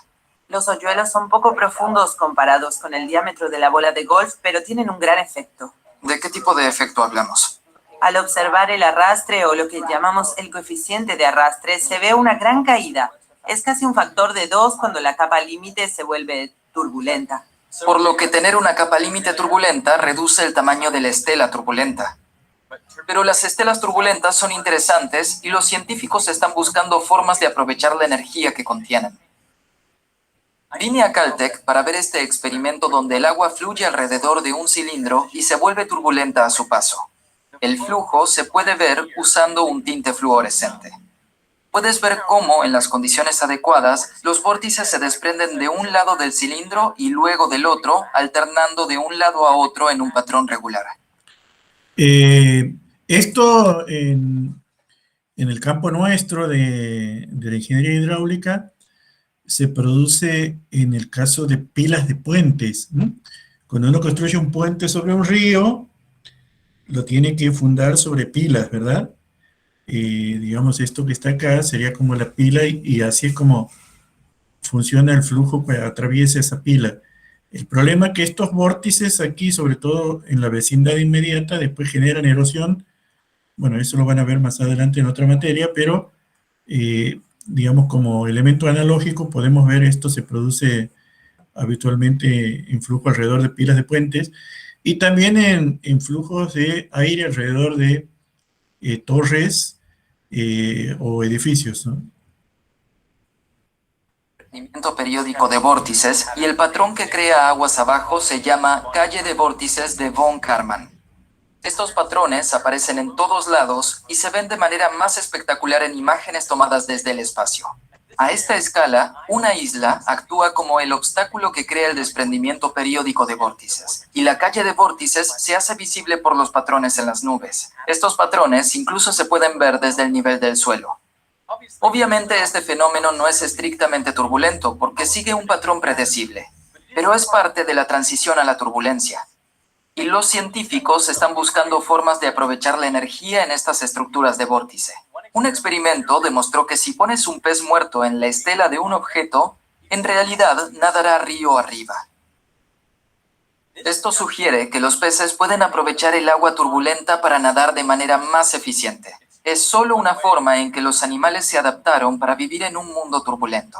los hoyuelos son poco profundos comparados con el diámetro de la bola de golf, pero tienen un gran efecto. ¿De qué tipo de efecto hablamos? Al observar el arrastre o lo que llamamos el coeficiente de arrastre, se ve una gran caída. Es casi un factor de 2 cuando la capa límite se vuelve turbulenta. Por lo que tener una capa límite turbulenta reduce el tamaño de la estela turbulenta. Pero las estelas turbulentas son interesantes y los científicos están buscando formas de aprovechar la energía que contienen. Vine a Caltech para ver este experimento donde el agua fluye alrededor de un cilindro y se vuelve turbulenta a su paso. El flujo se puede ver usando un tinte fluorescente. Puedes ver cómo, en las condiciones adecuadas, los vórtices se desprenden de un lado del cilindro y luego del otro, alternando de un lado a otro en un patrón regular. Esto en el campo nuestro de la ingeniería hidráulica se produce en el caso de pilas de puentes, ¿no? Cuando uno construye un puente sobre un río, lo tiene que fundar sobre pilas, ¿verdad? Digamos, esto que está acá sería como la pila y así es como funciona el flujo que atraviesa esa pila. El problema es que estos vórtices aquí, sobre todo en la vecindad inmediata, después generan erosión. Bueno, eso lo van a ver más adelante en otra materia, pero digamos como elemento analógico podemos ver esto se produce habitualmente en flujo alrededor de pilas de puentes y también en flujos de aire alrededor de torres o edificios, ¿no? Movimiento periódico de vórtices y el patrón que crea aguas abajo se llama calle de vórtices de von Karman. Estos patrones aparecen en todos lados y se ven de manera más espectacular en imágenes tomadas desde el espacio. A esta escala, una isla actúa como el obstáculo que crea el desprendimiento periódico de vórtices, y la calle de vórtices se hace visible por los patrones en las nubes. Estos patrones incluso se pueden ver desde el nivel del suelo. Obviamente este fenómeno no es estrictamente turbulento porque sigue un patrón predecible, pero es parte de la transición a la turbulencia. Y los científicos están buscando formas de aprovechar la energía en estas estructuras de vórtice. Un experimento demostró que si pones un pez muerto en la estela de un objeto, en realidad nadará río arriba. Esto sugiere que los peces pueden aprovechar el agua turbulenta para nadar de manera más eficiente. Es solo una forma en que los animales se adaptaron para vivir en un mundo turbulento.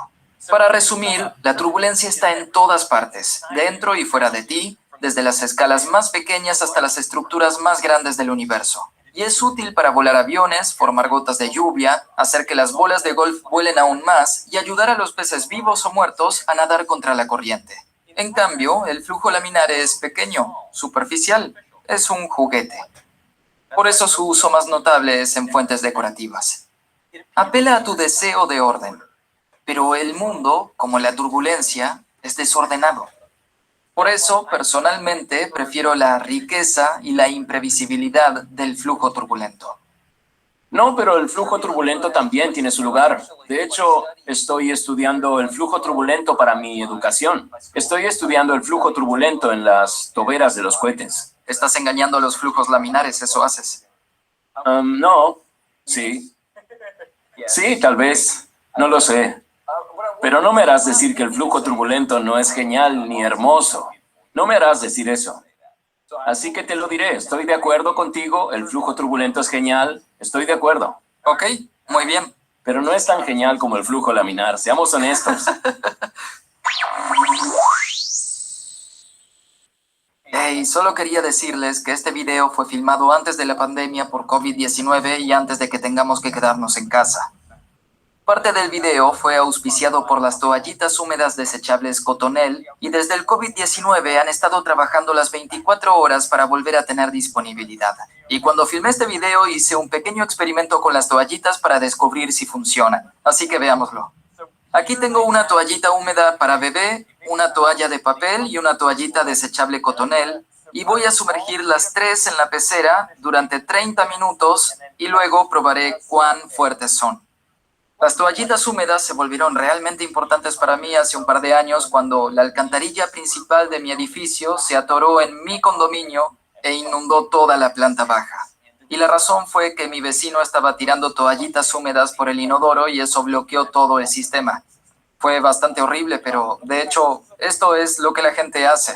Para resumir, la turbulencia está en todas partes, dentro y fuera de ti, desde las escalas más pequeñas hasta las estructuras más grandes del universo. Y es útil para volar aviones, formar gotas de lluvia, hacer que las bolas de golf vuelen aún más y ayudar a los peces vivos o muertos a nadar contra la corriente. En cambio, el flujo laminar es pequeño, superficial, es un juguete. Por eso su uso más notable es en fuentes decorativas. Apela a tu deseo de orden, pero el mundo, como la turbulencia, es desordenado. Por eso, personalmente, prefiero la riqueza y la imprevisibilidad del flujo turbulento. No, pero el flujo turbulento también tiene su lugar. De hecho, estoy estudiando el flujo turbulento para mi educación. Estoy estudiando el flujo turbulento en las toberas de los cohetes. Estás engañando a los flujos laminares, eso haces. No, sí. Sí, tal vez. No lo sé. Pero no me harás decir que el flujo turbulento no es genial ni hermoso. No me harás decir eso. Así que te lo diré. Estoy de acuerdo contigo. El flujo turbulento es genial. Estoy de acuerdo. Ok, muy bien. Pero no es tan genial como el flujo laminar. Seamos honestos. Hey, solo quería decirles que este video fue filmado antes de la pandemia por COVID-19 y antes de que tengamos que quedarnos en casa. Parte del video fue auspiciado por las toallitas húmedas desechables Cotonel y desde el COVID-19 han estado trabajando las 24 horas para volver a tener disponibilidad. Y cuando filmé este video hice un pequeño experimento con las toallitas para descubrir si funcionan. Así que veámoslo. Aquí tengo una toallita húmeda para bebé, una toalla de papel y una toallita desechable Cotonel. Y voy a sumergir las tres en la pecera durante 30 minutos y luego probaré cuán fuertes son. Las toallitas húmedas se volvieron realmente importantes para mí hace un par de años cuando la alcantarilla principal de mi edificio se atoró en mi condominio e inundó toda la planta baja. Y la razón fue que mi vecino estaba tirando toallitas húmedas por el inodoro y eso bloqueó todo el sistema. Fue bastante horrible, pero de hecho, esto es lo que la gente hace.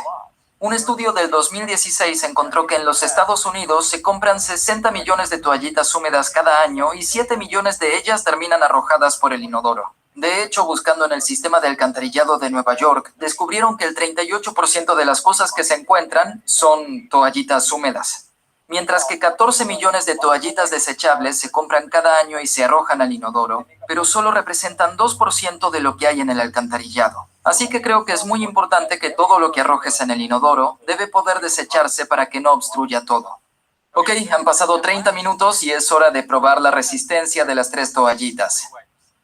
Un estudio del 2016 encontró que en los Estados Unidos se compran 60 millones de toallitas húmedas cada año y 7 millones de ellas terminan arrojadas por el inodoro. De hecho, buscando en el sistema de alcantarillado de Nueva York, descubrieron que el 38% de las cosas que se encuentran son toallitas húmedas. Mientras que 14 millones de toallitas desechables se compran cada año y se arrojan al inodoro, pero solo representan 2% de lo que hay en el alcantarillado. Así que creo que es muy importante que todo lo que arrojes en el inodoro debe poder desecharse para que no obstruya todo. Ok, han pasado 30 minutos y es hora de probar la resistencia de las tres toallitas.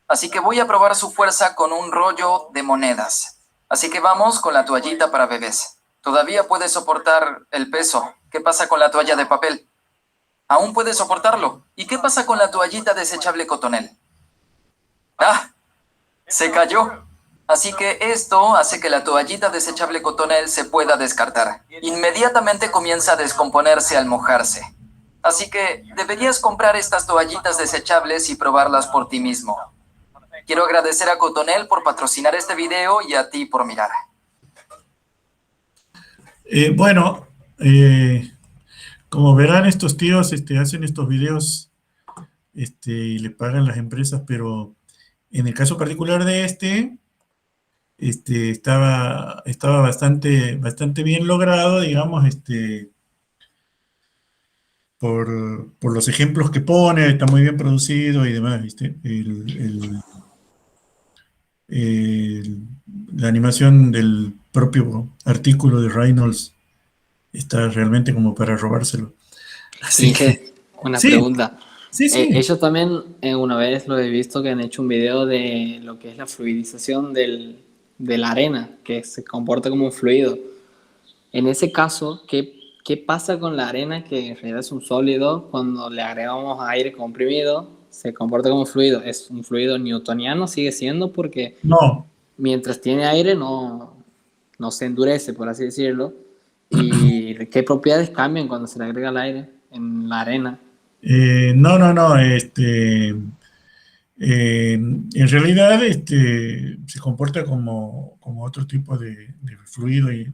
Así que voy a probar su fuerza con un rollo de monedas. Así que vamos con la toallita para bebés. Todavía puede soportar el peso. ¿Qué pasa con la toalla de papel? Aún puede soportarlo. ¿Y qué pasa con la toallita desechable Cotonel? ¡Ah! Se cayó. Así que esto hace que la toallita desechable Cotonel se pueda descartar. Inmediatamente comienza a descomponerse al mojarse. Así que deberías comprar estas toallitas desechables y probarlas por ti mismo. Quiero agradecer a Cotonel por patrocinar este video y a ti por mirar. Bueno, como verán, estos tíos hacen estos videos y le pagan las empresas, pero en el caso particular de estaba bastante bien logrado, digamos, por los ejemplos que pone, está muy bien producido y demás, ¿viste? La animación del propio artículo de Reynolds está realmente como para robárselo. Así que, una sí, pregunta. sí. Ellos también una vez lo he visto que han hecho un video de lo que es la fluidización de la arena, que se comporta como un fluido. En ese caso, ¿qué pasa con la arena que en realidad es un sólido cuando le agregamos aire comprimido? Se comporta como un fluido. ¿Es un fluido newtoniano? ¿Sigue siendo? Porque No, mientras tiene aire no se endurece, por así decirlo. ¿Y qué propiedades cambian cuando se le agrega el aire en la arena? no. En realidad se comporta como otro tipo de fluido y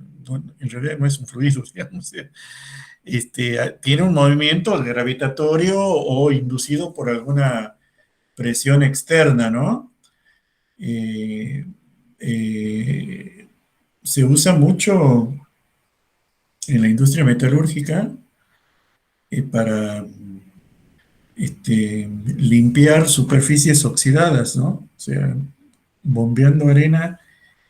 en realidad no es un fluido, digamos. Tiene un movimiento gravitatorio o inducido por alguna presión externa, ¿no? Se usa mucho en la industria metalúrgica para limpiar superficies oxidadas, ¿no? O sea, bombeando arena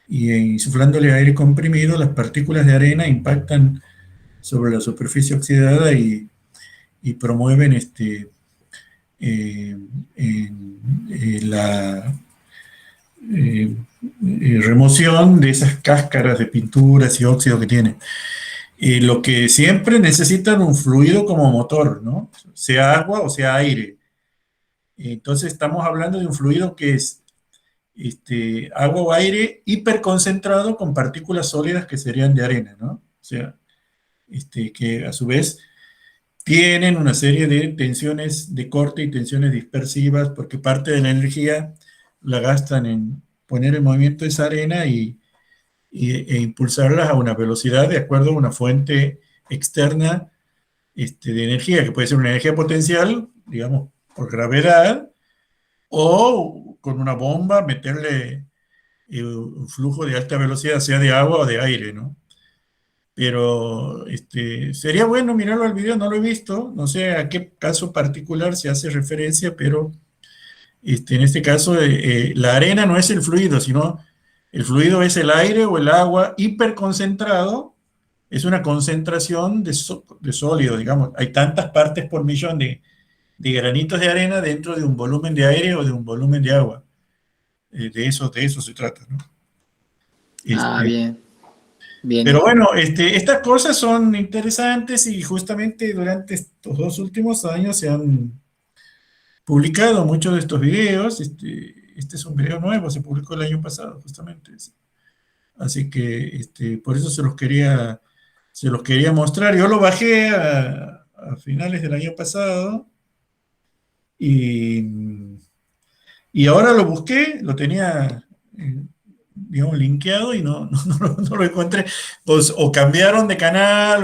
y insuflándole aire comprimido, las partículas de arena impactan sobre la superficie oxidada y promueven la remoción de esas cáscaras de pinturas y óxido que tiene. Lo que siempre necesitan un fluido como motor, ¿no? Sea agua o sea aire. Entonces estamos hablando de un fluido que es agua o aire hiperconcentrado con partículas sólidas que serían de arena, ¿no? O sea, que a su vez tienen una serie de tensiones de corte y tensiones dispersivas porque parte de la energía la gastan en poner en movimiento esa arena e impulsarlas a una velocidad de acuerdo a una fuente externa de energía, que puede ser una energía potencial, digamos, por gravedad, o con una bomba meterle un flujo de alta velocidad, sea de agua o de aire, ¿no? Pero sería bueno mirarlo al video, no lo he visto, no sé a qué caso particular se hace referencia, pero En este caso, la arena no es el fluido, sino el fluido es el aire o el agua hiperconcentrado, es una concentración de sólido, digamos. Hay tantas partes por millón de granitos de arena dentro de un volumen de aire o de un volumen de agua. De eso se trata, ¿no? Ah, Este, bien, bien. pero bueno, estas cosas son interesantes y justamente durante estos 2 últimos años se han publicado muchos de estos videos. Este es un video nuevo, se publicó el año pasado, justamente. Así que por eso se los quería mostrar. Yo lo bajé a finales del año pasado y, y ahora lo busqué, lo tenía, digamos, linkeado y no lo encontré. O cambiaron de canal,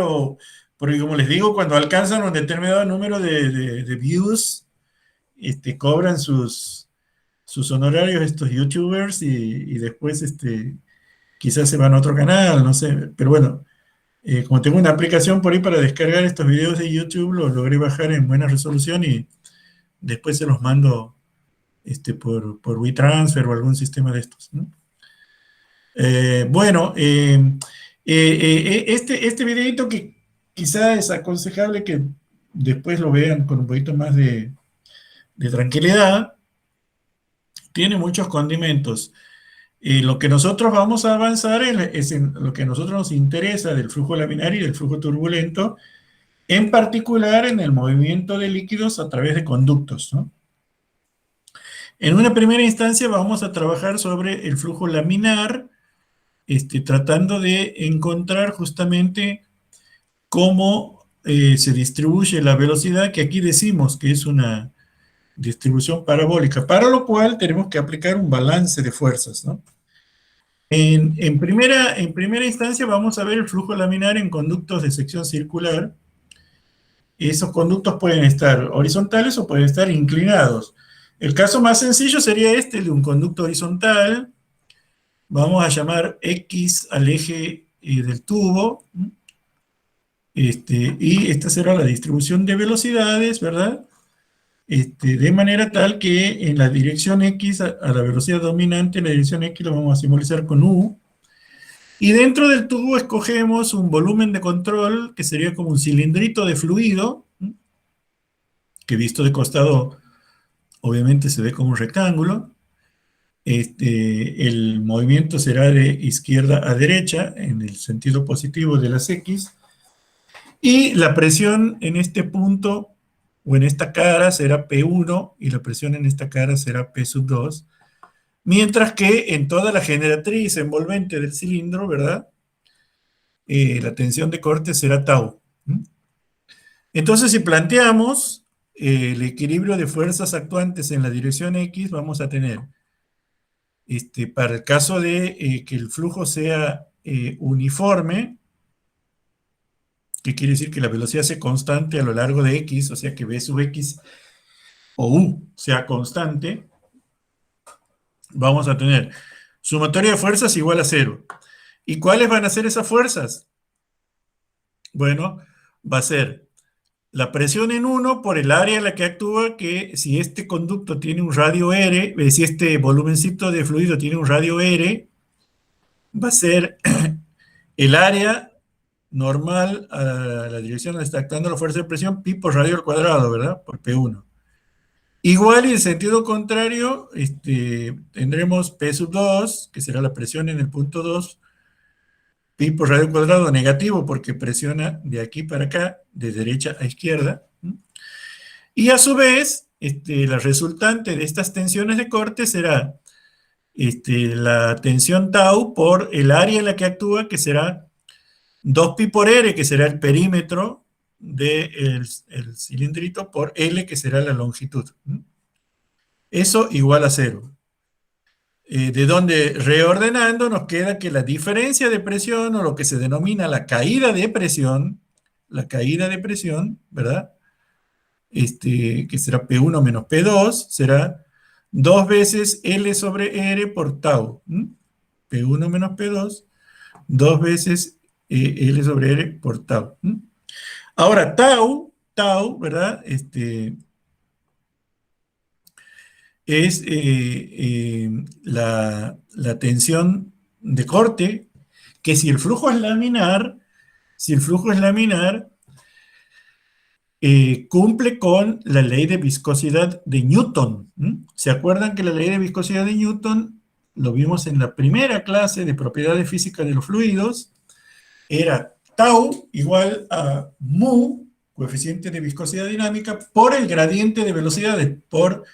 porque como les digo, cuando alcanzan un determinado número de views, cobran sus honorarios estos YouTubers y después quizás se van a otro canal, no sé. Pero bueno, como tengo una aplicación por ahí para descargar estos videos de YouTube, los logré bajar en buena resolución y después se los mando por WeTransfer o algún sistema de estos, ¿no? Bueno, este videito que quizá es aconsejable que después lo vean con un poquito más de tranquilidad, tiene muchos condimentos. Lo que nosotros vamos a avanzar es en lo que a nosotros nos interesa del flujo laminar y del flujo turbulento, en particular en el movimiento de líquidos a través de conductos, ¿no? En una primera instancia vamos a trabajar sobre el flujo laminar, tratando de encontrar justamente cómo se distribuye la velocidad, que aquí decimos que es una distribución parabólica, para lo cual tenemos que aplicar un balance de fuerzas, ¿no? En primera instancia vamos a ver el flujo laminar en conductos de sección circular. Esos conductos pueden estar horizontales o pueden estar inclinados. El caso más sencillo sería el de un conducto horizontal. Vamos a llamar X al eje del tubo. Y esta será la distribución de velocidades, ¿verdad? De manera tal que en la dirección X, a la velocidad dominante, la dirección X lo vamos a simbolizar con U. Y dentro del tubo escogemos un volumen de control, que sería como un cilindrito de fluido, que visto de costado, obviamente se ve como un rectángulo. El movimiento será de izquierda a derecha, en el sentido positivo de las X. Y la presión en este punto, o en esta cara, será P1, y la presión en esta cara será P sub 2. Mientras que en toda la generatriz envolvente del cilindro, ¿verdad? La tensión de corte será tau. Entonces, si planteamos el equilibrio de fuerzas actuantes en la dirección X, vamos a tener, para el caso de que el flujo sea uniforme, que quiere decir que la velocidad sea constante a lo largo de X, o sea que V sub X o U sea constante, vamos a tener sumatoria de fuerzas igual a 0. ¿Y cuáles van a ser esas fuerzas? Bueno, va a ser la presión en 1 por el área en la que actúa, que si este conducto tiene un radio R, si este volumencito de fluido tiene un radio R, va a ser el área normal a la dirección donde está actuando la fuerza de presión, pi por radio al cuadrado, ¿verdad? Por P1. Igual y en sentido contrario, tendremos P sub 2, que será la presión en el punto 2, pi por radio al cuadrado negativo, porque presiona de aquí para acá, de derecha a izquierda. Y a su vez, la resultante de estas tensiones de corte será la tensión tau por el área en la que actúa, que será 2pi por R, que será el perímetro del cilindrito, por L, que será la longitud. Eso igual a 0. De donde, reordenando, nos queda que la diferencia de presión, o lo que se denomina la caída de presión, ¿verdad? Que será P1 menos P2, será 2 veces L sobre R por tau. P1 menos P2, 2 veces L sobre R por tau. Ahora, tau, ¿verdad? es la tensión de corte, que si el flujo es laminar, cumple con la ley de viscosidad de Newton. ¿Se acuerdan que la ley de viscosidad de Newton, lo vimos en la primera clase de propiedades físicas de los fluidos, era tau igual a mu, coeficiente de viscosidad dinámica, por el gradiente de velocidades, por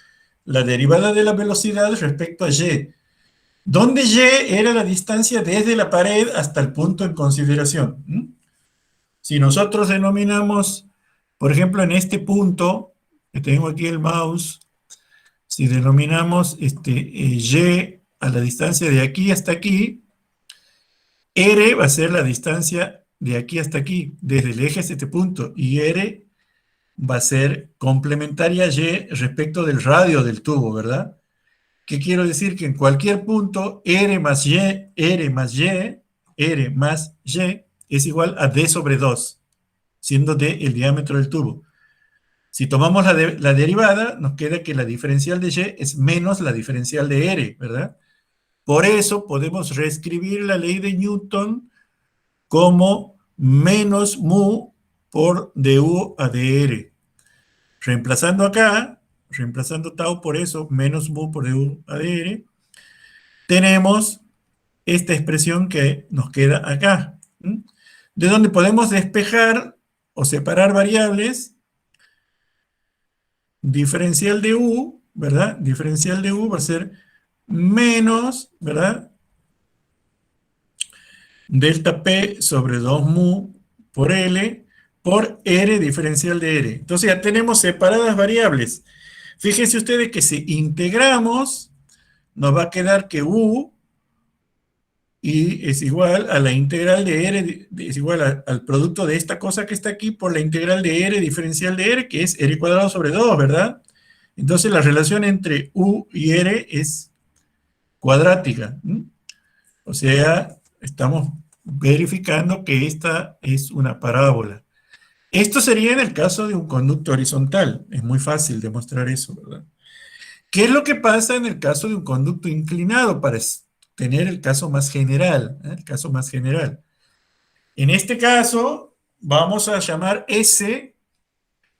la derivada de la velocidad respecto a y, donde y era la distancia desde la pared hasta el punto en consideración. Si nosotros denominamos, por ejemplo, en este punto, que tengo aquí el mouse, si denominamos y a la distancia de aquí hasta aquí, R va a ser la distancia de aquí hasta aquí, desde el eje hasta este punto, y R va a ser complementaria a Y respecto del radio del tubo, ¿verdad? ¿Qué quiero decir? Que en cualquier punto, R más Y es igual a D sobre 2, siendo D el diámetro del tubo. Si tomamos la derivada, nos queda que la diferencial de Y es menos la diferencial de R, ¿verdad? Por eso podemos reescribir la ley de Newton como menos mu por du a dr. Reemplazando acá, reemplazando tau por eso, menos mu por du a dr, tenemos esta expresión que nos queda acá, de donde podemos despejar o separar variables. Diferencial de u, ¿verdad? Diferencial de u va a ser menos, ¿verdad? Delta P sobre 2 mu por L por R diferencial de R. Entonces ya tenemos separadas variables. Fíjense ustedes que si integramos, nos va a quedar que U y es igual a la integral de R, es igual al producto de esta cosa que está aquí por la integral de R diferencial de R, que es R cuadrado sobre 2, ¿verdad? Entonces la relación entre U y R es cuadrática. O sea, estamos verificando que esta es una parábola. Esto sería en el caso de un conducto horizontal. Es muy fácil demostrar eso, ¿verdad? ¿Qué es lo que pasa en el caso de un conducto inclinado para tener el caso más general? El caso más general. En este caso, vamos a llamar S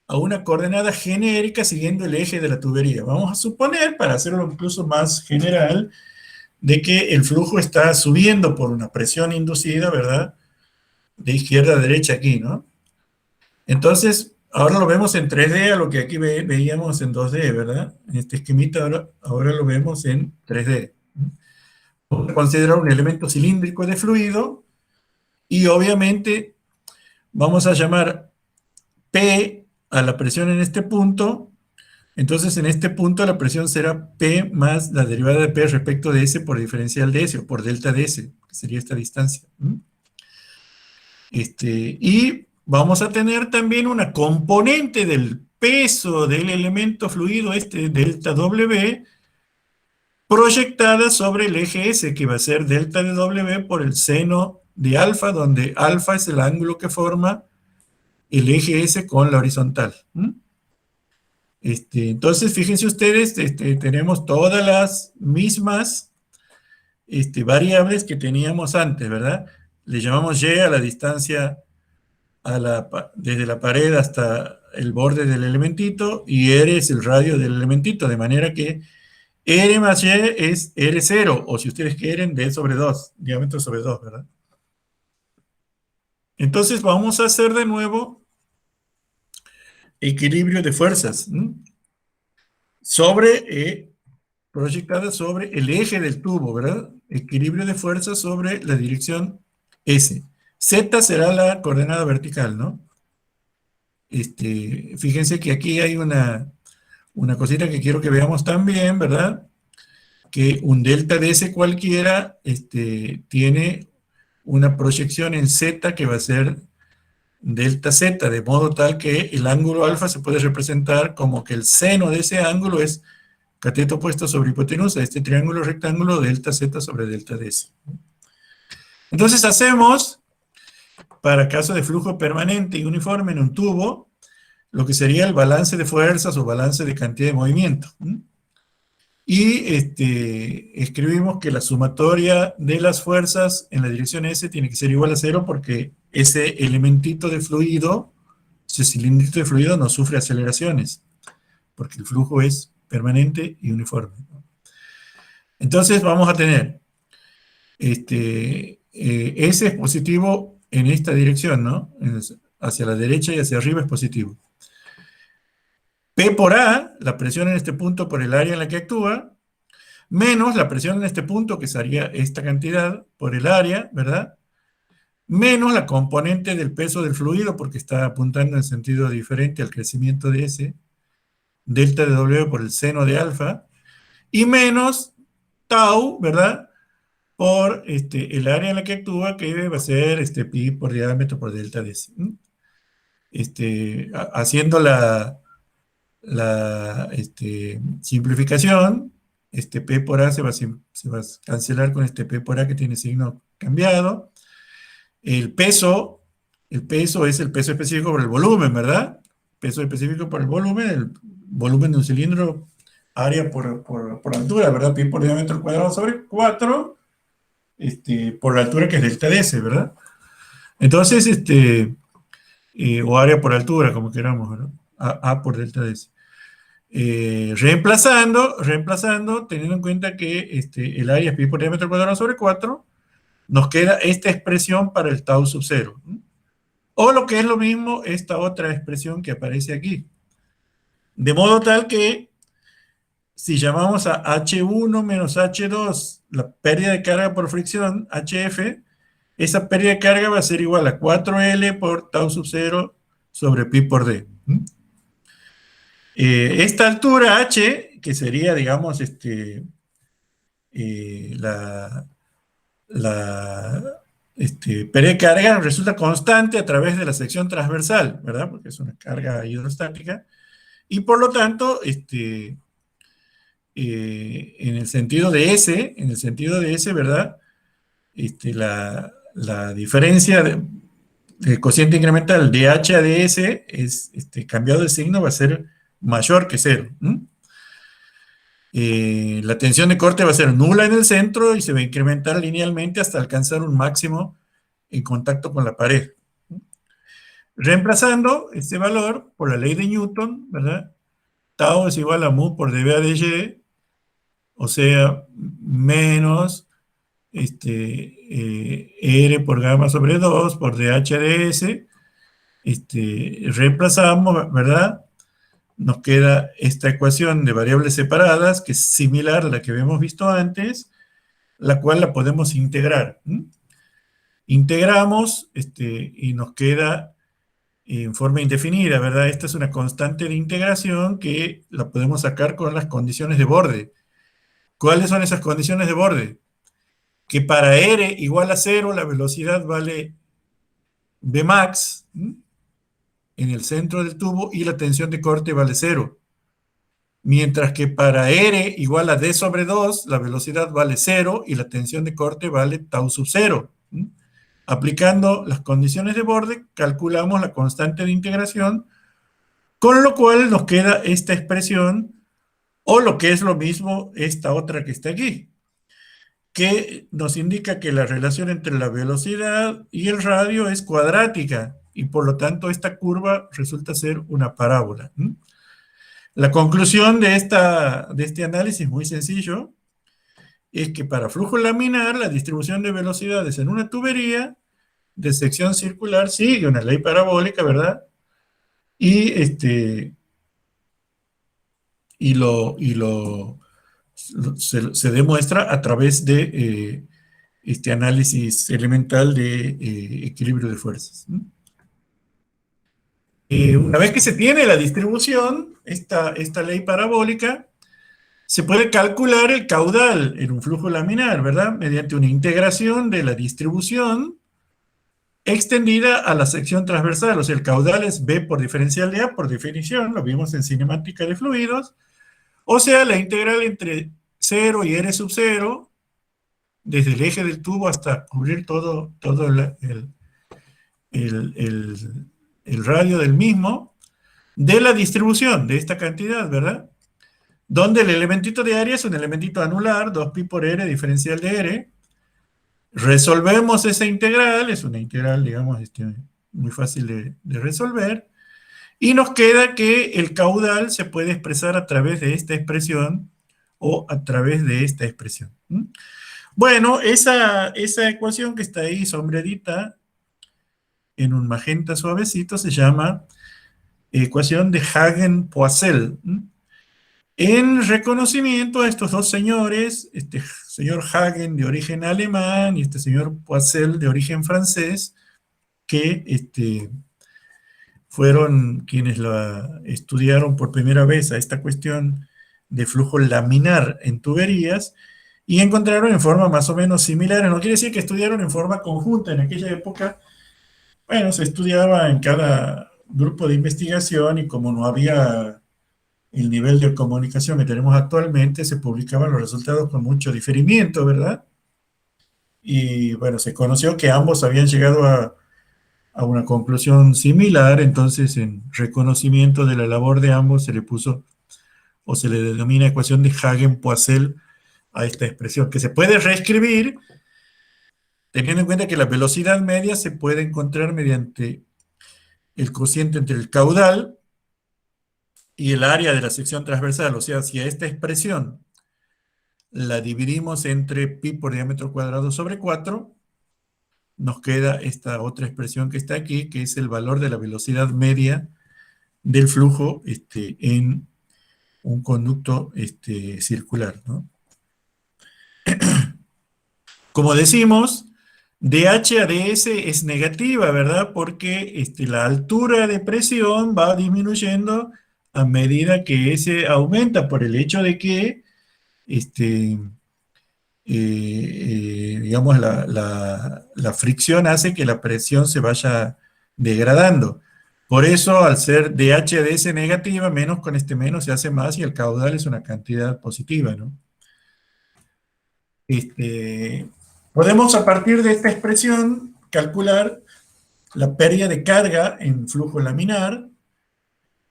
a una coordenada genérica siguiendo el eje de la tubería. Vamos a suponer, para hacerlo incluso más general, de que el flujo está subiendo por una presión inducida, ¿verdad? De izquierda a derecha aquí, ¿no? Entonces, ahora lo vemos en 3D, a lo que aquí veíamos en 2D, ¿verdad? En este esquemita ahora lo vemos en 3D. Vamos a considerar un elemento cilíndrico de fluido y obviamente vamos a llamar P a la presión en este punto. Entonces, en este punto la presión será P más la derivada de P respecto de S por diferencial de S, o por delta de S, que sería esta distancia. Y vamos a tener también una componente del peso del elemento fluido, delta W, proyectada sobre el eje S, que va a ser delta de W por el seno de alfa, donde alfa es el ángulo que forma el eje S con la horizontal. Entonces, fíjense ustedes, tenemos todas las mismas variables que teníamos antes, ¿verdad? Le llamamos Y a la distancia desde la pared hasta el borde del elementito, y R es el radio del elementito, de manera que R más Y es R0, o si ustedes quieren, D sobre 2, diámetro sobre 2, ¿verdad? Entonces vamos a hacer de nuevo equilibrio de fuerzas, proyectada sobre el eje del tubo, ¿verdad? Equilibrio de fuerzas sobre la dirección S. Z será la coordenada vertical, ¿no? Fíjense que aquí hay una cosita que quiero que veamos también, ¿verdad? Que un delta de S cualquiera tiene una proyección en Z que va a ser delta Z, de modo tal que el ángulo alfa se puede representar como que el seno de ese ángulo es cateto opuesto sobre hipotenusa, este triángulo rectángulo delta Z sobre delta de S. Entonces hacemos, para caso de flujo permanente y uniforme en un tubo, lo que sería el balance de fuerzas o balance de cantidad de movimiento. Y escribimos que la sumatoria de las fuerzas en la dirección S tiene que ser igual a 0 porque ese elementito de fluido, ese cilindrito de fluido no sufre aceleraciones, porque el flujo es permanente y uniforme. Entonces vamos a tener S es positivo en esta dirección, ¿no? Hacia la derecha y hacia arriba es positivo. P por A, la presión en este punto por el área en la que actúa, menos la presión en este punto, que sería esta cantidad por el área, ¿verdad? Menos la componente del peso del fluido, porque está apuntando en sentido diferente al crecimiento de S, delta de W por el seno de alfa, y menos tau, ¿verdad? Por el área en la que actúa, que va a ser pi por diámetro por delta de S. Haciendo la simplificación, P por A se va a cancelar con P por A que tiene signo cambiado. El peso es el peso específico por el volumen, ¿verdad? Peso específico por el volumen de un cilindro, área por altura, ¿verdad? Pi por diámetro al cuadrado sobre 4, por la altura que es delta de S, ¿verdad? Entonces, o área por altura, como queramos, ¿verdad? A por delta de S. Reemplazando, teniendo en cuenta que el área es pi por diámetro al cuadrado sobre 4, nos queda esta expresión para el tau sub 0. O lo que es lo mismo, esta otra expresión que aparece aquí. De modo tal que, si llamamos a H1 menos H2, la pérdida de carga por fricción, HF, esa pérdida de carga va a ser igual a 4L por tau sub 0 sobre pi por D. Esta altura H, que sería, digamos, pérdida de carga resulta constante a través de la sección transversal, ¿verdad? Porque es una carga hidrostática. Y por lo tanto, en el sentido de S, ¿verdad? La diferencia del cociente incremental de H a ds es cambiado de signo, va a ser mayor que 0. La tensión de corte va a ser nula en el centro y se va a incrementar linealmente hasta alcanzar un máximo en contacto con la pared. Reemplazando este valor por la ley de Newton, ¿verdad? Tau es igual a mu por dV a dy, o sea, menos R por gamma sobre 2 por dH a ds. Reemplazamos, ¿verdad? Nos queda esta ecuación de variables separadas, que es similar a la que habíamos visto antes, la cual la podemos integrar. Integramos y nos queda en forma indefinida, ¿verdad? Esta es una constante de integración que la podemos sacar con las condiciones de borde. ¿Cuáles son esas condiciones de borde? Que para R igual a 0, la velocidad vale Vmax en el centro del tubo y la tensión de corte vale 0. Mientras que para R igual a D sobre 2, la velocidad vale 0 y la tensión de corte vale tau sub 0. Aplicando las condiciones de borde, calculamos la constante de integración, con lo cual nos queda esta expresión, o lo que es lo mismo, esta otra que está aquí, que nos indica que la relación entre la velocidad y el radio es cuadrática, y por lo tanto esta curva resulta ser una parábola. La conclusión de este análisis es muy sencillo, es que para flujo laminar la distribución de velocidades en una tubería de sección circular sigue una ley parabólica, ¿verdad? Y se demuestra a través de este análisis elemental de equilibrio de fuerzas. Una vez que se tiene la distribución, esta ley parabólica, se puede calcular el caudal en un flujo laminar, ¿verdad? Mediante una integración de la distribución extendida a la sección transversal. O sea, el caudal es B por diferencial de A por definición, lo vimos en cinemática de fluidos. O sea, la integral entre 0 y R sub 0, desde el eje del tubo hasta cubrir todo el radio del mismo, de la distribución de esta cantidad, ¿verdad? donde el elementito de área es un elementito anular, 2pi por r diferencial de r. Resolvemos esa integral, es una integral, digamos, muy fácil de resolver, y nos queda que el caudal se puede expresar a través de esta expresión o a través de esta expresión. Bueno, esa ecuación que está ahí sombreadita en un magenta suavecito se llama ecuación de Hagen-Poiseuille. En reconocimiento a estos dos señores, este señor Hagen de origen alemán y este señor Poiseuille de origen francés, que fueron quienes estudiaron por primera vez a esta cuestión de flujo laminar en tuberías y encontraron en forma más o menos similar. No quiere decir que estudiaron en forma conjunta. En aquella época, bueno, se estudiaba en cada grupo de investigación y como no había el nivel de comunicación que tenemos actualmente, se publicaban los resultados con mucho diferimiento, ¿verdad? Y bueno, se conoció que ambos habían llegado a una conclusión similar, entonces en reconocimiento de la labor de ambos se le puso o se le denomina ecuación de Hagen-Poiseuille a esta expresión, que se puede reescribir teniendo en cuenta que la velocidad media se puede encontrar mediante el cociente entre el caudal y el área de la sección transversal. O sea, si a esta expresión la dividimos entre pi por diámetro cuadrado sobre 4, nos queda esta otra expresión que está aquí, que es el valor de la velocidad media del flujo en un conducto circular, ¿no? Como decimos, dH a ds es negativa, ¿verdad? Porque la altura de presión va disminuyendo a medida que S aumenta por el hecho de que, digamos, la fricción hace que la presión se vaya degradando. Por eso, al ser dH a ds negativa, menos con este menos se hace más y el caudal es una cantidad positiva, ¿no? Podemos a partir de esta expresión calcular la pérdida de carga en flujo laminar,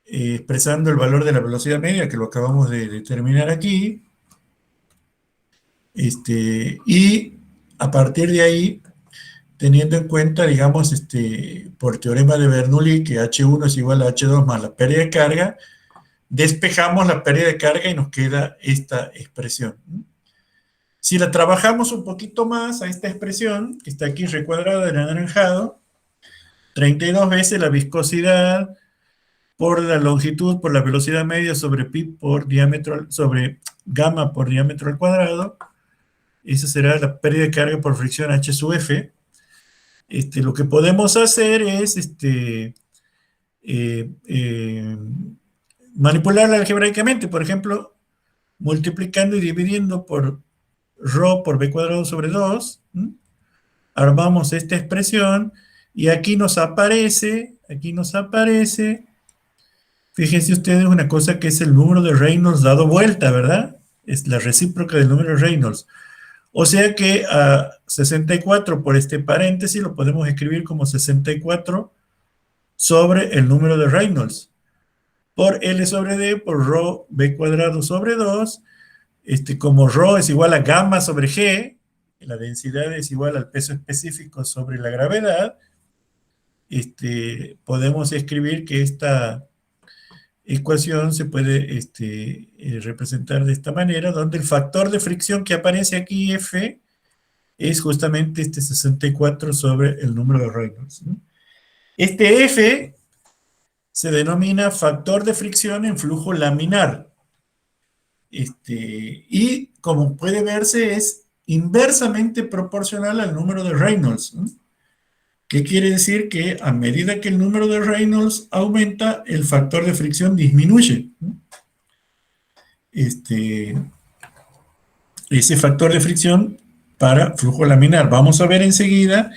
expresando el valor de la velocidad media, que lo acabamos de determinar aquí, y a partir de ahí, teniendo en cuenta, digamos, por teorema de Bernoulli, que H1 es igual a H2 más la pérdida de carga, despejamos la pérdida de carga y nos queda esta expresión. Si la trabajamos un poquito más a esta expresión, que está aquí recuadrada en anaranjado, 32 veces la viscosidad por la longitud por la velocidad media sobre pi por diámetro, sobre gamma por diámetro al cuadrado, esa será la pérdida de carga por fricción H sub F. Lo que podemos hacer es manipularla algebraicamente, por ejemplo, multiplicando y dividiendo por ρ por b cuadrado sobre 2, armamos esta expresión, y aquí nos aparece, fíjense ustedes una cosa que es el número de Reynolds dado vuelta, ¿verdad? Es la recíproca del número de Reynolds. O sea que a 64 por este paréntesis lo podemos escribir como 64 sobre el número de Reynolds, por L sobre D, por ρ b cuadrado sobre 2, como ρ es igual a gamma sobre g, la densidad es igual al peso específico sobre la gravedad, podemos escribir que esta ecuación se puede representar de esta manera, donde el factor de fricción que aparece aquí, F, es justamente 64 sobre el número de Reynolds, ¿no? Este F se denomina factor de fricción en flujo laminar. Y como puede verse, es inversamente proporcional al número de Reynolds, ¿no? ¿Qué quiere decir? Que a medida que el número de Reynolds aumenta, el factor de fricción disminuye, ¿no? Ese factor de fricción para flujo laminar. Vamos a ver enseguida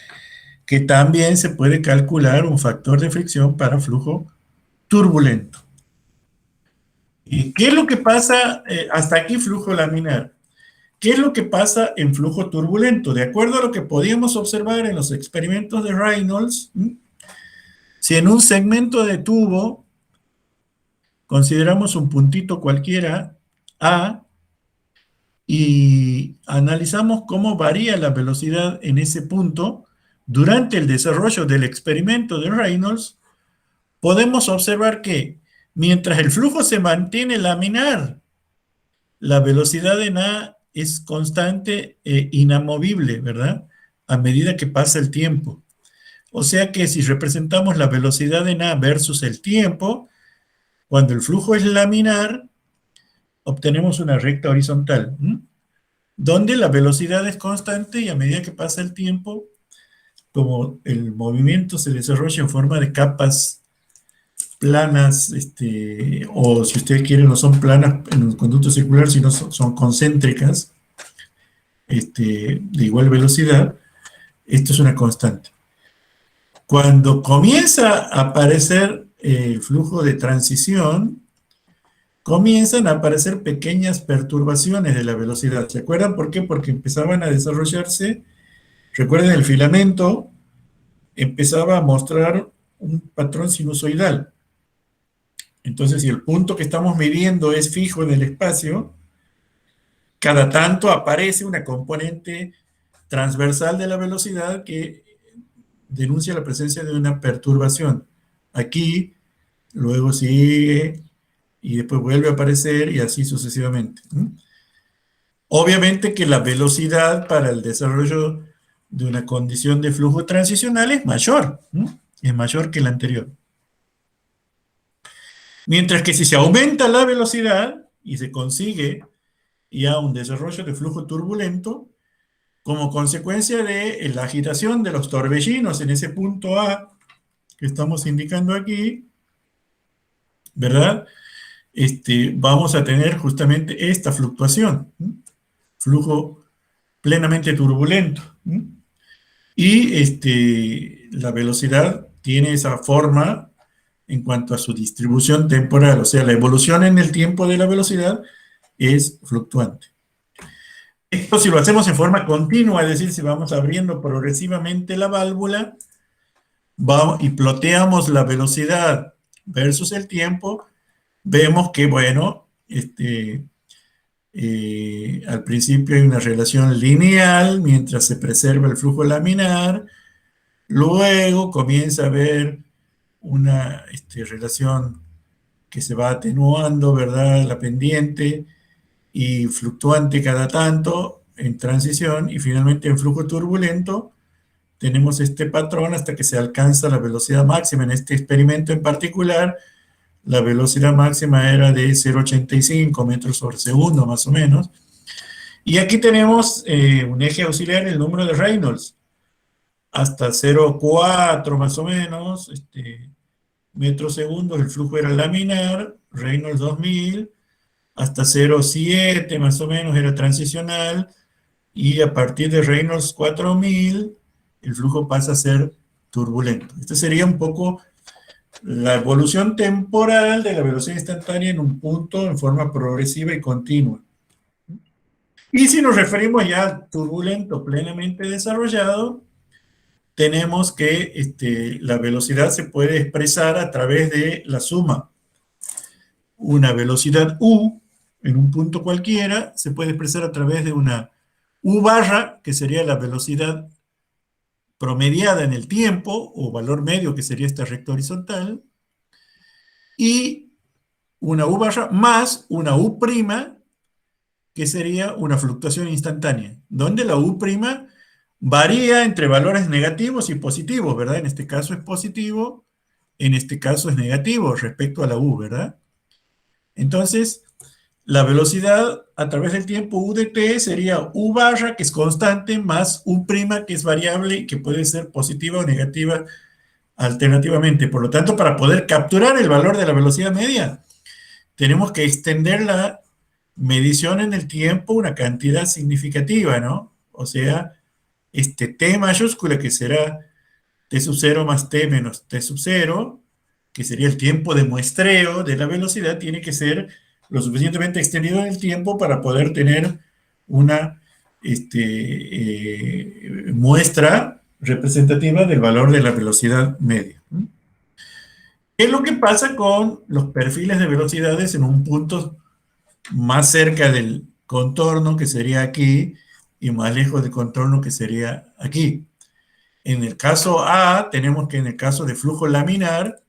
que también se puede calcular un factor de fricción para flujo turbulento. ¿Y qué es lo que pasa hasta aquí flujo laminar? ¿Qué es lo que pasa en flujo turbulento? De acuerdo a lo que podíamos observar en los experimentos de Reynolds, si en un segmento de tubo consideramos un puntito cualquiera A y analizamos cómo varía la velocidad en ese punto durante el desarrollo del experimento de Reynolds, podemos observar que mientras el flujo se mantiene laminar, la velocidad en A es constante e inamovible, ¿verdad? A medida que pasa el tiempo. O sea que si representamos la velocidad en A versus el tiempo, cuando el flujo es laminar, obtenemos una recta horizontal, donde la velocidad es constante y a medida que pasa el tiempo, como el movimiento se desarrolla en forma de capas planas, o si ustedes quieren, no son planas en un conducto circular, sino son concéntricas, de igual velocidad, esto es una constante. Cuando comienza a aparecer el flujo de transición, comienzan a aparecer pequeñas perturbaciones de la velocidad. ¿Se acuerdan por qué? Porque empezaban a desarrollarse, recuerden, el filamento empezaba a mostrar un patrón sinusoidal. Entonces, si el punto que estamos midiendo es fijo en el espacio, cada tanto aparece una componente transversal de la velocidad que denuncia la presencia de una perturbación. Aquí, luego sigue, y después vuelve a aparecer, y así sucesivamente. Obviamente que la velocidad para el desarrollo de una condición de flujo transicional es mayor que la anterior. Mientras que si se aumenta la velocidad y se consigue ya un desarrollo de flujo turbulento, como consecuencia de la agitación de los torbellinos en ese punto A que estamos indicando aquí, ¿verdad? Vamos a tener justamente esta fluctuación, flujo plenamente turbulento. Y la velocidad tiene esa forma en cuanto a su distribución temporal, o sea, la evolución en el tiempo de la velocidad es fluctuante. Esto si lo hacemos en forma continua, es decir, si vamos abriendo progresivamente la válvula y ploteamos la velocidad versus el tiempo, vemos que, bueno, al principio hay una relación lineal mientras se preserva el flujo laminar, luego comienza a haber una relación que se va atenuando, ¿verdad? La pendiente y fluctuante cada tanto en transición, y finalmente en flujo turbulento tenemos este patrón hasta que se alcanza la velocidad máxima. En este experimento en particular, la velocidad máxima era de 0,85 metros sobre segundo, más o menos. Y aquí tenemos un eje auxiliar, el número de Reynolds, hasta 0,4 más o menos, metros segundos, el flujo era laminar, Reynolds 2000, hasta 0,7 más o menos era transicional, y a partir de Reynolds 4000, el flujo pasa a ser turbulento. Esta sería un poco la evolución temporal de la velocidad instantánea en un punto en forma progresiva y continua. Y si nos referimos ya al turbulento plenamente desarrollado, tenemos que la velocidad se puede expresar a través de la suma. Una velocidad U en un punto cualquiera se puede expresar a través de una U barra, que sería la velocidad promediada en el tiempo, o valor medio, que sería esta recta horizontal, y una U barra más una U prima, que sería una fluctuación instantánea, donde la U prima varía entre valores negativos y positivos, ¿verdad? En este caso es positivo, en este caso es negativo respecto a la U, ¿verdad? Entonces, la velocidad a través del tiempo U de t sería U barra, que es constante, más U prima, que es variable y que puede ser positiva o negativa alternativamente. Por lo tanto, para poder capturar el valor de la velocidad media, tenemos que extender la medición en el tiempo una cantidad significativa, ¿no? O sea, t mayúscula, que será t sub 0 más t menos t sub 0, que sería el tiempo de muestreo de la velocidad, tiene que ser lo suficientemente extendido en el tiempo para poder tener una muestra representativa del valor de la velocidad media. ¿Qué es lo que pasa con los perfiles de velocidades en un punto más cerca del contorno, que sería aquí, y más lejos del contorno, que sería aquí. En el caso A, tenemos que en el caso de flujo laminar,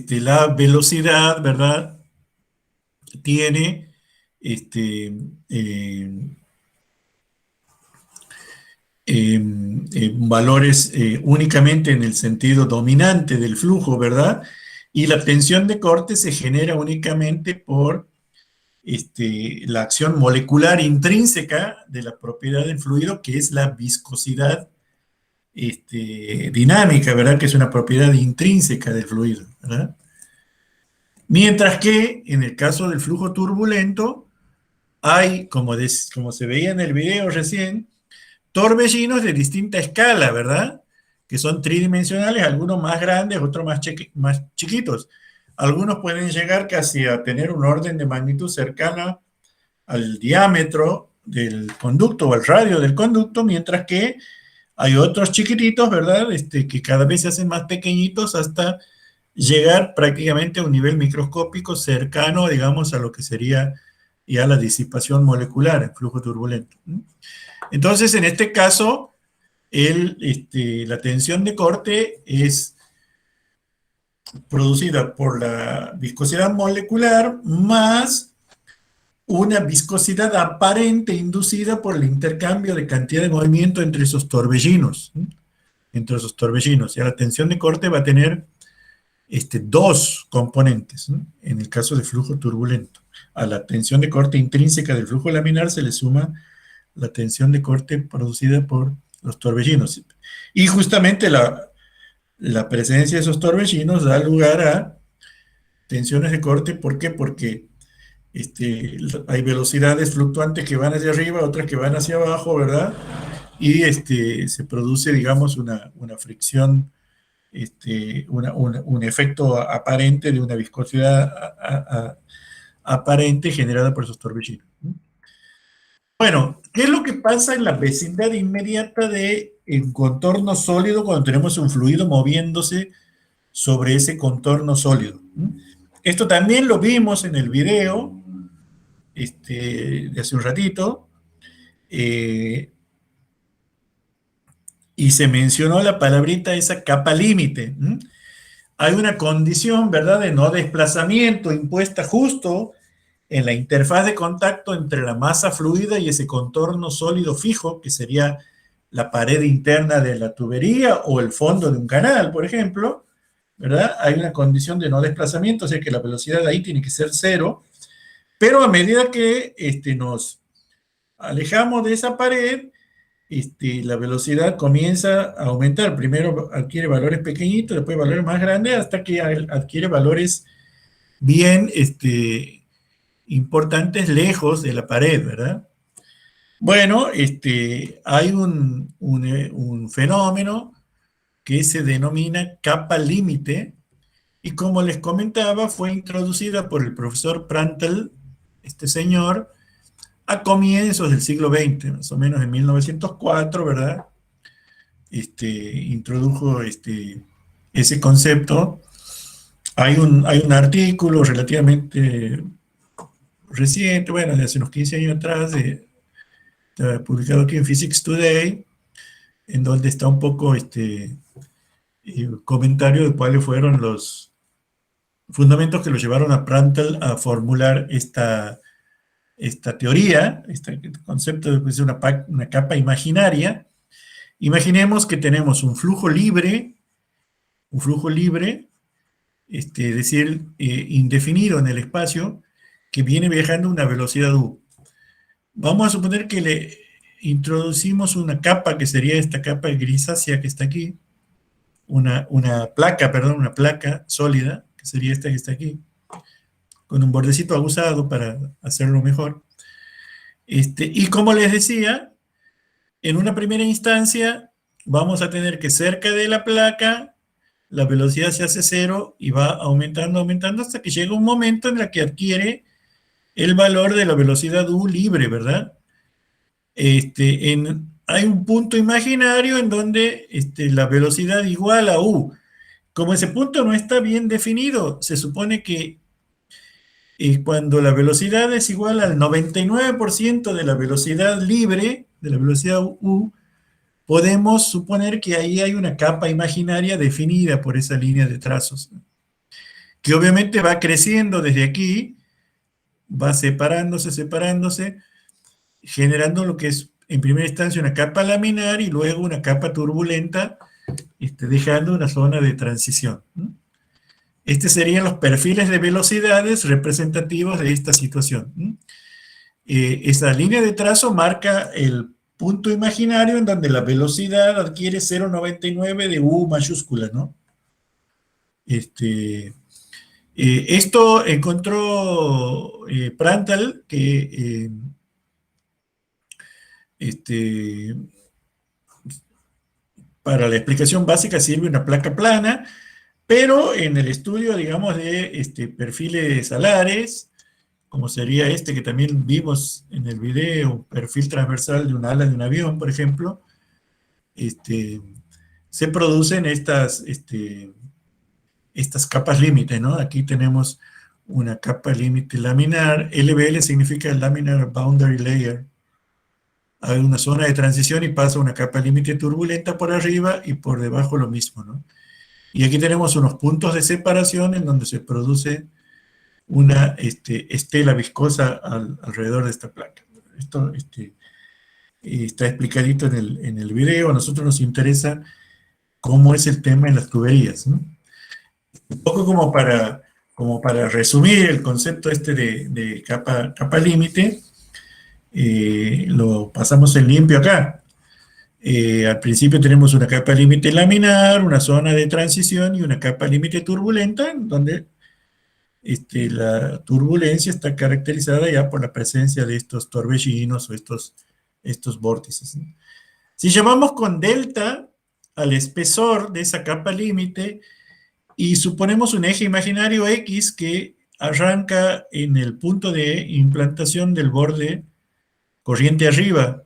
la velocidad, ¿verdad?, tiene valores únicamente en el sentido dominante del flujo, ¿verdad? Y la tensión de corte se genera únicamente por la acción molecular intrínseca de la propiedad del fluido, que es la viscosidad dinámica, ¿verdad? Que es una propiedad intrínseca del fluido, ¿verdad? Mientras que en el caso del flujo turbulento hay, como se veía en el video recién, torbellinos de distinta escala, ¿verdad? Que son tridimensionales, algunos más grandes, otros más chiquitos. Algunos pueden llegar casi a tener un orden de magnitud cercana al diámetro del conducto o al radio del conducto, mientras que hay otros chiquititos, ¿verdad? Que cada vez se hacen más pequeñitos hasta llegar prácticamente a un nivel microscópico cercano, digamos, a lo que sería ya la disipación molecular en flujo turbulento. Entonces, en este caso, la tensión de corte es producida por la viscosidad molecular más una viscosidad aparente inducida por el intercambio de cantidad de movimiento entre esos torbellinos. Ya la tensión de corte va a tener dos componentes, ¿no?, en el caso de flujo turbulento. A la tensión de corte intrínseca del flujo laminar se le suma la tensión de corte producida por los torbellinos. Y justamente la presencia de esos torbellinos da lugar a tensiones de corte. ¿Por qué? Porque hay velocidades fluctuantes que van hacia arriba, otras que van hacia abajo, ¿verdad? Y se produce, digamos, una fricción, un efecto aparente de una viscosidad aparente generada por esos torbellinos. Bueno, ¿qué es lo que pasa en la vecindad inmediata de un contorno sólido cuando tenemos un fluido moviéndose sobre ese contorno sólido? Esto también lo vimos en el video de hace un ratito, y se mencionó la palabrita esa capa límite. Hay una condición, ¿verdad?, de no desplazamiento impuesta justo en la interfaz de contacto entre la masa fluida y ese contorno sólido fijo, que sería la pared interna de la tubería o el fondo de un canal, por ejemplo, ¿verdad? Hay una condición de no desplazamiento, o sea que la velocidad ahí tiene que ser cero, pero a medida que nos alejamos de esa pared, la velocidad comienza a aumentar. Primero adquiere valores pequeñitos, después valores más grandes, hasta que adquiere valores bien importantes lejos de la pared, ¿verdad? Bueno, hay un fenómeno que se denomina capa límite, y como les comentaba, fue introducida por el profesor Prandtl, este señor, a comienzos del siglo XX, más o menos en 1904, ¿verdad? Introdujo ese concepto. Hay un artículo relativamente reciente, bueno, de hace unos 15 años atrás, publicado aquí en Physics Today, en donde está un poco comentario de cuáles fueron los fundamentos que lo llevaron a Prandtl a formular esta teoría, este concepto de una capa imaginaria. Imaginemos que tenemos un flujo libre, es decir, indefinido en el espacio, que viene viajando a una velocidad u. Vamos a suponer que le introducimos una capa, que sería esta capa grisácea que está aquí, una placa sólida, que sería esta que está aquí, con un bordecito aguzado para hacerlo mejor. Y como les decía, en una primera instancia vamos a tener que cerca de la placa la velocidad se hace cero y va aumentando hasta que llega un momento en el que adquiere el valor de la velocidad u libre, ¿verdad? Hay un punto imaginario en donde la velocidad igual a u, Como ese punto no está bien definido, se supone que cuando la velocidad es igual al 99% de la velocidad libre, de la velocidad u, podemos suponer que ahí hay una capa imaginaria definida por esa línea de trazos, que obviamente va creciendo desde aquí, va separándose, generando lo que es en primera instancia una capa laminar y luego una capa turbulenta, dejando una zona de transición. Estos serían los perfiles de velocidades representativos de esta situación. Esa línea de trazo marca el punto imaginario en donde la velocidad adquiere 0,99 de U mayúscula, ¿no? Esto encontró Prandtl, que para la explicación básica sirve una placa plana, pero en el estudio, digamos, de perfiles alares, como sería que también vimos en el video, perfil transversal de un ala de un avión, por ejemplo, se producen estas capas límite, ¿no? Aquí tenemos una capa límite laminar, LBL significa Laminar Boundary Layer. Hay una zona de transición y pasa una capa límite turbulenta por arriba y por debajo lo mismo, ¿no? Y aquí tenemos unos puntos de separación en donde se produce una estela viscosa alrededor de esta placa. Esto está explicadito en el video. A nosotros nos interesa cómo es el tema en las tuberías, ¿no? Un poco como para resumir el concepto de capa límite, lo pasamos en limpio acá. Al principio tenemos una capa límite laminar, una zona de transición y una capa límite turbulenta, donde la turbulencia está caracterizada ya por la presencia de estos torbellinos o estos vórtices, ¿no? Si llamamos con delta al espesor de esa capa límite y suponemos un eje imaginario X que arranca en el punto de implantación del borde corriente arriba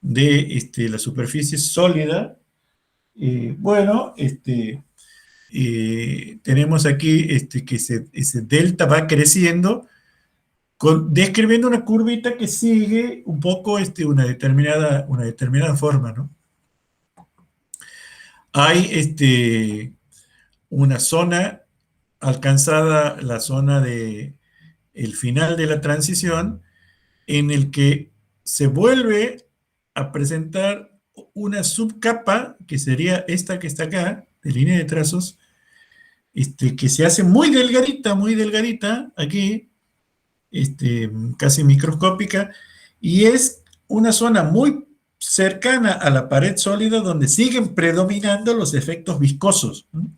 de la superficie sólida, bueno, tenemos aquí que ese delta va creciendo, describiendo una curvita que sigue un poco una determinada forma, ¿no? Hay una zona alcanzada, la zona de el final de la transición, en el que se vuelve a presentar una subcapa, que sería esta que está acá, de línea de trazos, que se hace muy delgadita, aquí, casi microscópica, y es una zona muy cercana a la pared sólida donde siguen predominando los efectos viscosos, ¿no?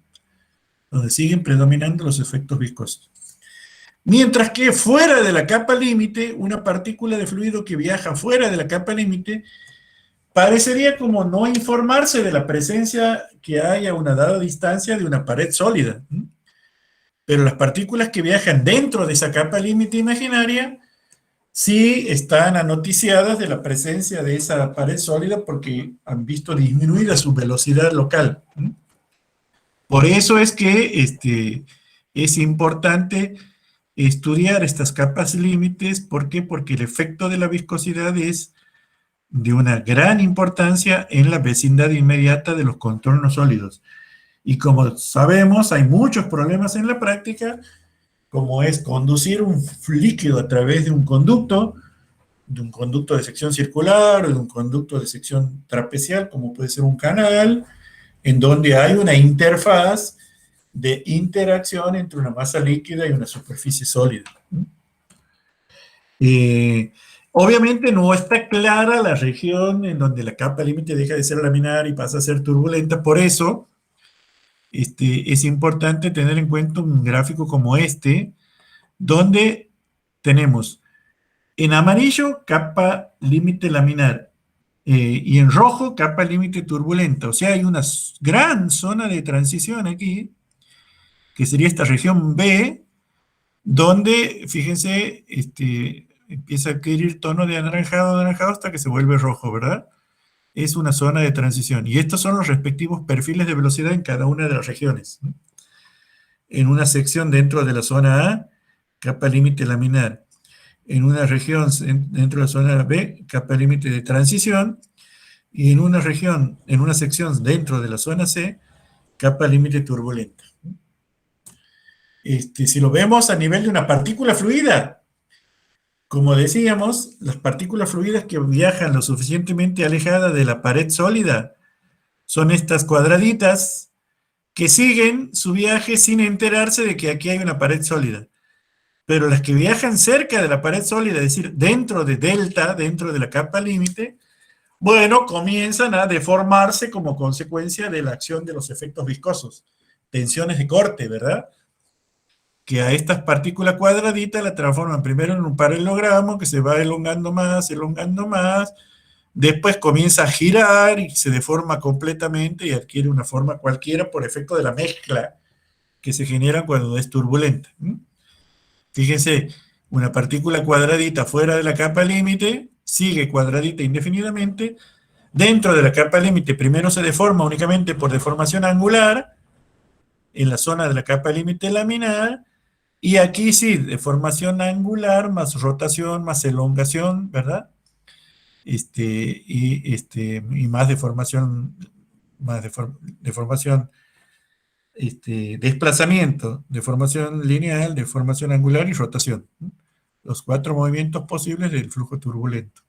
Mientras que fuera de la capa límite, una partícula de fluido que viaja fuera de la capa límite parecería como no informarse de la presencia que hay a una dada distancia de una pared sólida. Pero las partículas que viajan dentro de esa capa límite imaginaria sí están anoticiadas de la presencia de esa pared sólida porque han visto disminuida su velocidad local. Por eso es que es importante estudiar estas capas límites. ¿Por qué? Porque el efecto de la viscosidad es de una gran importancia en la vecindad inmediata de los contornos sólidos. Y como sabemos, hay muchos problemas en la práctica, como es conducir un líquido a través de un conducto de sección circular o de un conducto de sección trapecial, como puede ser un canal, en donde hay una interfaz de interacción entre una masa líquida y una superficie sólida. Obviamente no está clara la región en donde la capa límite deja de ser laminar y pasa a ser turbulenta. Por eso es importante tener en cuenta un gráfico como donde tenemos en amarillo capa límite laminar y en rojo capa límite turbulenta. O sea, hay una gran zona de transición aquí, que sería esta región B, donde, fíjense, empieza a adquirir tono de anaranjado hasta que se vuelve rojo, ¿verdad? Es una zona de transición. Y estos son los respectivos perfiles de velocidad en cada una de las regiones. en una sección dentro de la zona A, capa límite laminar. En una región dentro de la zona B, capa límite de transición. Y en una región, en una sección dentro de la zona C, capa límite turbulenta. Si lo vemos a nivel de una partícula fluida, como decíamos, las partículas fluidas que viajan lo suficientemente alejadas de la pared sólida son estas cuadraditas que siguen su viaje sin enterarse de que aquí hay una pared sólida. Pero las que viajan cerca de la pared sólida, es decir, dentro de delta, dentro de la capa límite, bueno, comienzan a deformarse como consecuencia de la acción de los efectos viscosos, tensiones de corte, ¿verdad? Que a estas partículas cuadraditas la transforman primero en un paralelogramo que se va elongando más, después comienza a girar y se deforma completamente y adquiere una forma cualquiera por efecto de la mezcla que se genera cuando es turbulenta. Fíjense, una partícula cuadradita fuera de la capa límite sigue cuadradita indefinidamente. Dentro de la capa límite primero se deforma únicamente por deformación angular en la zona de la capa límite laminar, y aquí sí, deformación angular más rotación más elongación, ¿verdad? Y más deformación, desplazamiento, deformación lineal, deformación angular y rotación. Los 4 movimientos posibles del flujo turbulento.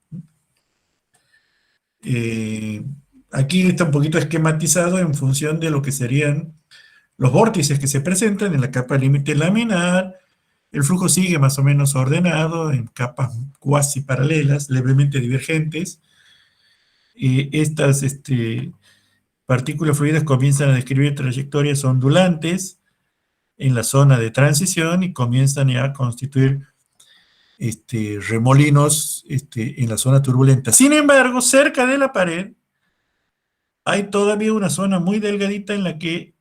Aquí está un poquito esquematizado en función de lo que serían los vórtices que se presentan en la capa límite laminar. El flujo sigue más o menos ordenado en capas cuasi paralelas, levemente divergentes. Estas partículas fluidas comienzan a describir trayectorias ondulantes en la zona de transición y comienzan ya a constituir remolinos en la zona turbulenta. Sin embargo, cerca de la pared hay todavía una zona muy delgadita en la que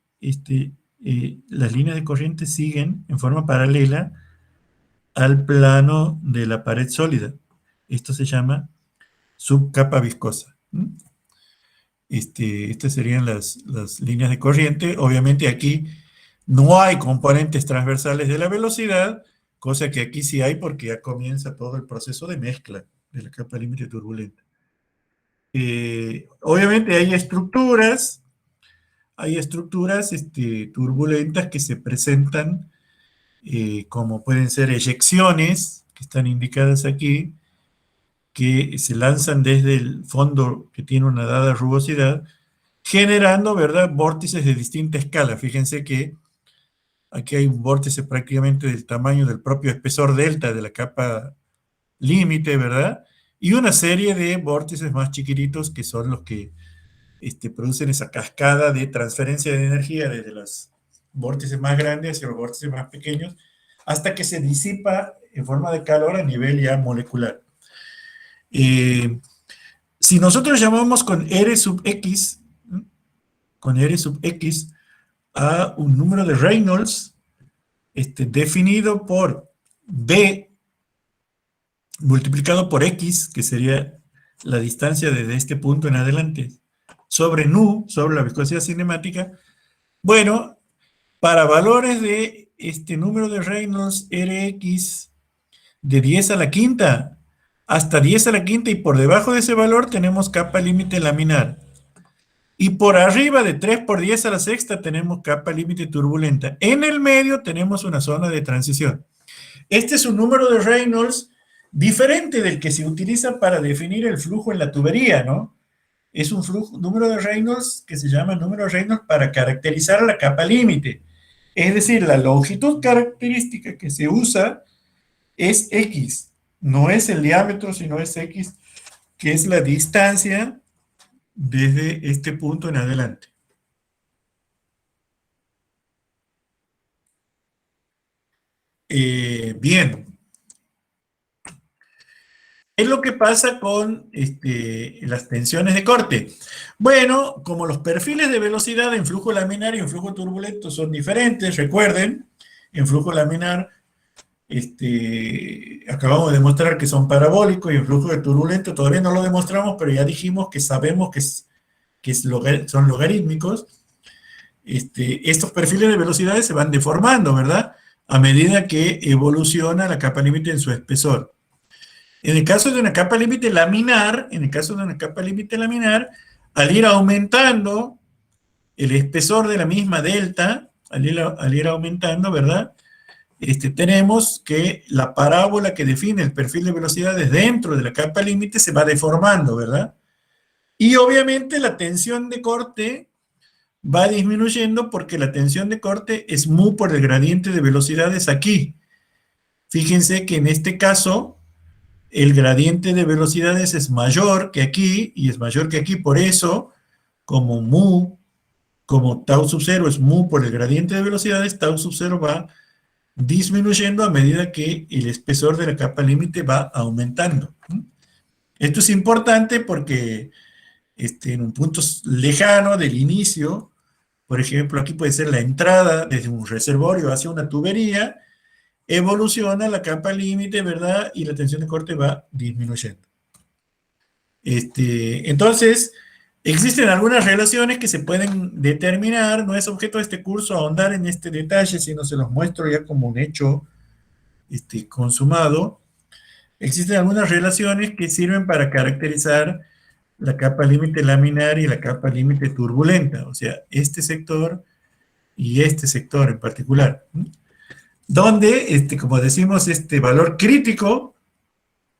las líneas de corriente siguen en forma paralela al plano de la pared sólida. Esto se llama subcapa viscosa. Estas serían las líneas de corriente. Obviamente aquí no hay componentes transversales de la velocidad, cosa que aquí sí hay porque ya comienza todo el proceso de mezcla de la capa límite turbulenta. Obviamente hay estructuras turbulentas que se presentan como pueden ser eyecciones, que están indicadas aquí, que se lanzan desde el fondo que tiene una dada rugosidad, generando, ¿verdad?, vórtices de distinta escala. Fíjense que aquí hay un vórtice prácticamente del tamaño del propio espesor delta de la capa límite, ¿verdad? Y una serie de vórtices más chiquititos que son los que producen esa cascada de transferencia de energía desde los vórtices más grandes hacia los vórtices más pequeños, hasta que se disipa en forma de calor a nivel ya molecular. Si nosotros llamamos con R sub X a un número de Reynolds definido por B multiplicado por X, que sería la distancia desde este punto en adelante, sobre nu, sobre la viscosidad cinemática, bueno, para valores de este número de Reynolds Rx de 10 a la quinta hasta 10 a la quinta y por debajo de ese valor tenemos capa límite laminar. Y por arriba de 3 por 10 a la sexta tenemos capa límite turbulenta. En el medio tenemos una zona de transición. Este es un número de Reynolds diferente del que se utiliza para definir el flujo en la tubería, ¿no? Es un número de Reynolds que se llama número de Reynolds para caracterizar la capa límite. Es decir, la longitud característica que se usa es X. No es el diámetro, sino es X, que es la distancia desde este punto en adelante. Bien. ¿Qué es lo que pasa con las tensiones de corte? Bueno, como los perfiles de velocidad en flujo laminar y en flujo turbulento son diferentes, recuerden, en flujo laminar acabamos de demostrar que son parabólicos y en flujo de turbulento todavía no lo demostramos, pero ya dijimos que sabemos que son logarítmicos. estos perfiles de velocidades se van deformando, ¿verdad? A medida que evoluciona la capa límite en su espesor. En el caso de una capa límite laminar, al ir aumentando el espesor de la misma delta, al ir aumentando, ¿verdad? Tenemos que la parábola que define el perfil de velocidades dentro de la capa límite se va deformando, ¿verdad? Y obviamente la tensión de corte va disminuyendo porque la tensión de corte es mu por el gradiente de velocidades aquí. Fíjense que en este caso el gradiente de velocidades es mayor que aquí, y es mayor que aquí, por eso, como tau sub 0 es mu por el gradiente de velocidades, tau sub 0 va disminuyendo a medida que el espesor de la capa límite va aumentando. Esto es importante porque en un punto lejano del inicio, por ejemplo, aquí puede ser la entrada desde un reservorio hacia una tubería, evoluciona la capa límite, ¿verdad? Y la tensión de corte va disminuyendo. Entonces, existen algunas relaciones que se pueden determinar, no es objeto de este curso ahondar en este detalle, sino se los muestro ya como un hecho consumado. Existen algunas relaciones que sirven para caracterizar la capa límite laminar y la capa límite turbulenta, o sea, este sector y este sector en particular, donde, como decimos, este valor crítico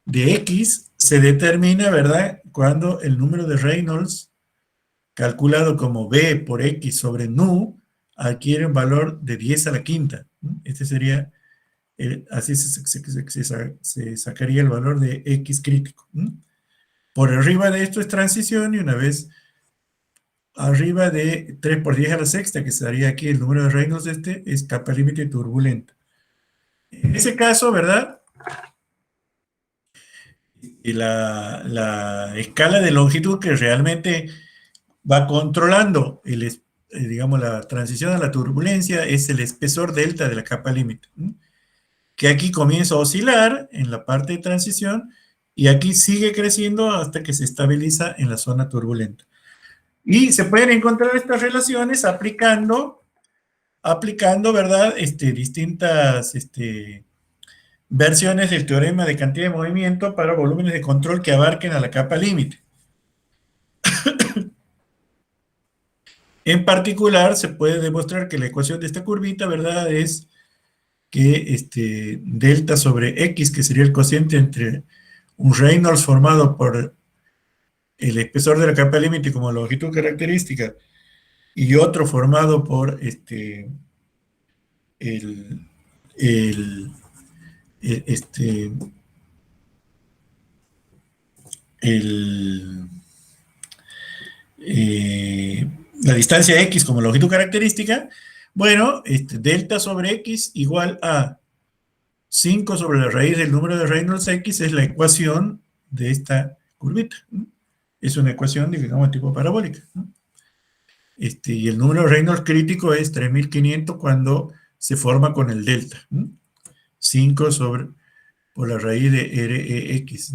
de X se determina, ¿verdad?, cuando el número de Reynolds, calculado como B por X sobre nu, adquiere un valor de 10 a la quinta. Este sería, así se sacaría el valor de X crítico. Por arriba de esto es transición, y una vez arriba de 3 por 10 a la sexta, que sería aquí el número de Reynolds, es capa límite turbulenta. En ese caso, ¿verdad?, y la escala de longitud que realmente va controlando digamos, la transición a la turbulencia es el espesor delta de la capa límite, que aquí comienza a oscilar en la parte de transición y aquí sigue creciendo hasta que se estabiliza en la zona turbulenta. Y se pueden encontrar estas relaciones aplicando, ¿verdad?, distintas versiones del teorema de cantidad de movimiento para volúmenes de control que abarquen a la capa límite. En particular, se puede demostrar que la ecuación de esta curvita, ¿verdad?, es que delta sobre X, que sería el cociente entre un Reynolds formado por el espesor de la capa límite como longitud característica y otro formado por la distancia X como longitud característica, bueno, delta sobre X igual a 5 sobre la raíz del número de Reynolds X es la ecuación de esta curvita. Es una ecuación, digamos, tipo parabólica. Y el número de Reynolds crítico es 3500 cuando se forma con el delta. 5 por la raíz de REX.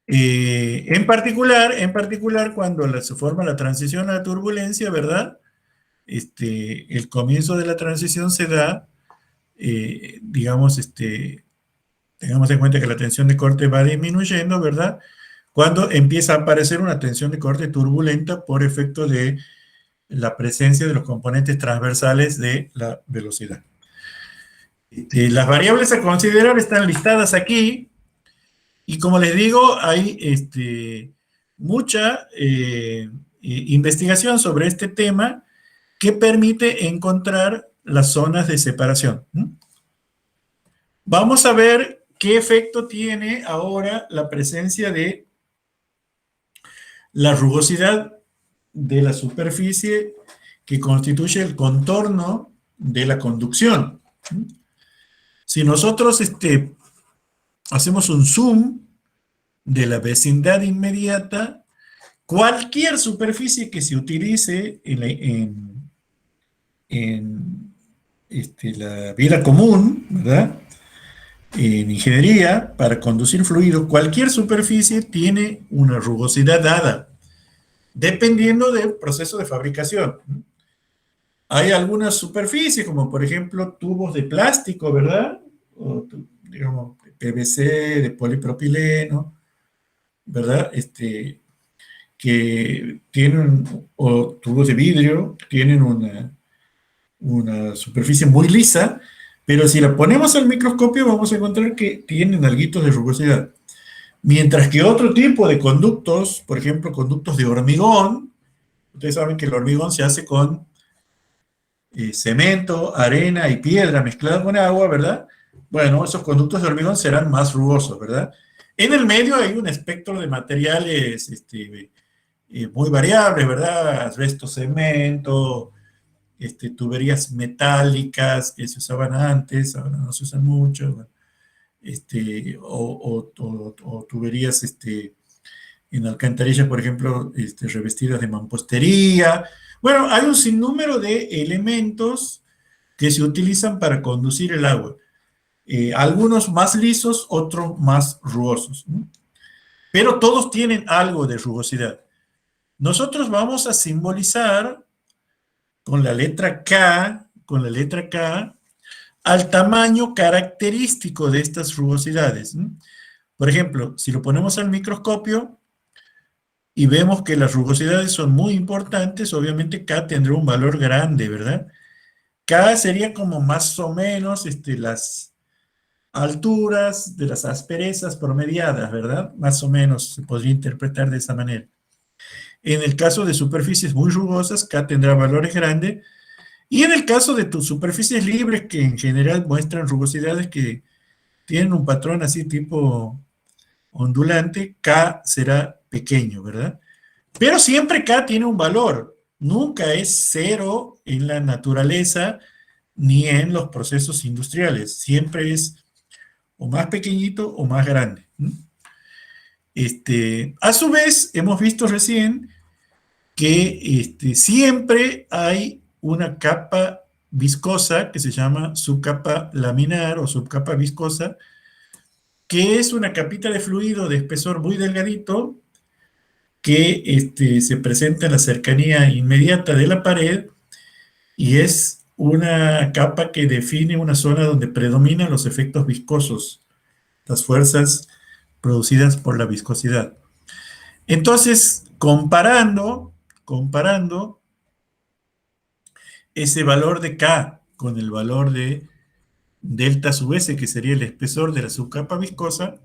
En particular, cuando se forma la transición a la turbulencia, ¿verdad?, el comienzo de la transición se da, digamos, tengamos en cuenta que la tensión de corte va disminuyendo, ¿verdad?, cuando empieza a aparecer una tensión de corte turbulenta por efecto de la presencia de los componentes transversales de la velocidad. Las variables a considerar están listadas aquí, y como les digo, hay mucha investigación sobre este tema que permite encontrar las zonas de separación. Vamos a ver qué efecto tiene ahora la presencia de la rugosidad de la superficie que constituye el contorno de la conducción. Si nosotros hacemos un zoom de la vecindad inmediata, cualquier superficie que se utilice en la vida común, ¿verdad?, en ingeniería, para conducir fluido, cualquier superficie tiene una rugosidad dada. dependiendo del proceso de fabricación. Hay algunas superficies, como por ejemplo tubos de plástico, ¿verdad? O, digamos, PVC, de polipropileno, ¿verdad? Que tienen, o tubos de vidrio, tienen una superficie muy lisa, pero si la ponemos al microscopio vamos a encontrar que tienen alguitos de rugosidad. Mientras que otro tipo de conductos, por ejemplo, conductos de hormigón, ustedes saben que el hormigón se hace con cemento, arena y piedra mezclada con agua, ¿verdad? Bueno, esos conductos de hormigón serán más rugosos, ¿verdad? En el medio hay un espectro de materiales muy variables, ¿verdad? Asbesto, cemento, tuberías metálicas que se usaban antes, ahora no se usan mucho, bueno, o tuberías en alcantarillas, por ejemplo, revestidas de mampostería. Bueno, hay un sinnúmero de elementos que se utilizan para conducir el agua. Algunos más lisos, otros más rugosos, ¿no? Pero todos tienen algo de rugosidad. Nosotros vamos a simbolizar con la letra K, al tamaño característico de estas rugosidades, ¿no? Por ejemplo, si lo ponemos al microscopio y vemos que las rugosidades son muy importantes, obviamente K tendrá un valor grande, ¿verdad? K sería como más o menos las alturas de las asperezas promediadas, ¿verdad? Más o menos se podría interpretar de esa manera. En el caso de superficies muy rugosas, K tendrá valores grandes. Y en el caso de tus superficies libres, que en general muestran rugosidades que tienen un patrón así tipo ondulante, K será pequeño, ¿verdad? Pero siempre K tiene un valor. Nunca es cero en la naturaleza ni en los procesos industriales. Siempre es o más pequeñito o más grande. A su vez, hemos visto recién que siempre hay una capa viscosa que se llama subcapa laminar o subcapa viscosa, que es una capita de fluido de espesor muy delgadito que se presenta en la cercanía inmediata de la pared y es una capa que define una zona donde predominan los efectos viscosos, las fuerzas producidas por la viscosidad. Entonces, comparando ese valor de K con el valor de delta sub S, que sería el espesor de la subcapa viscosa,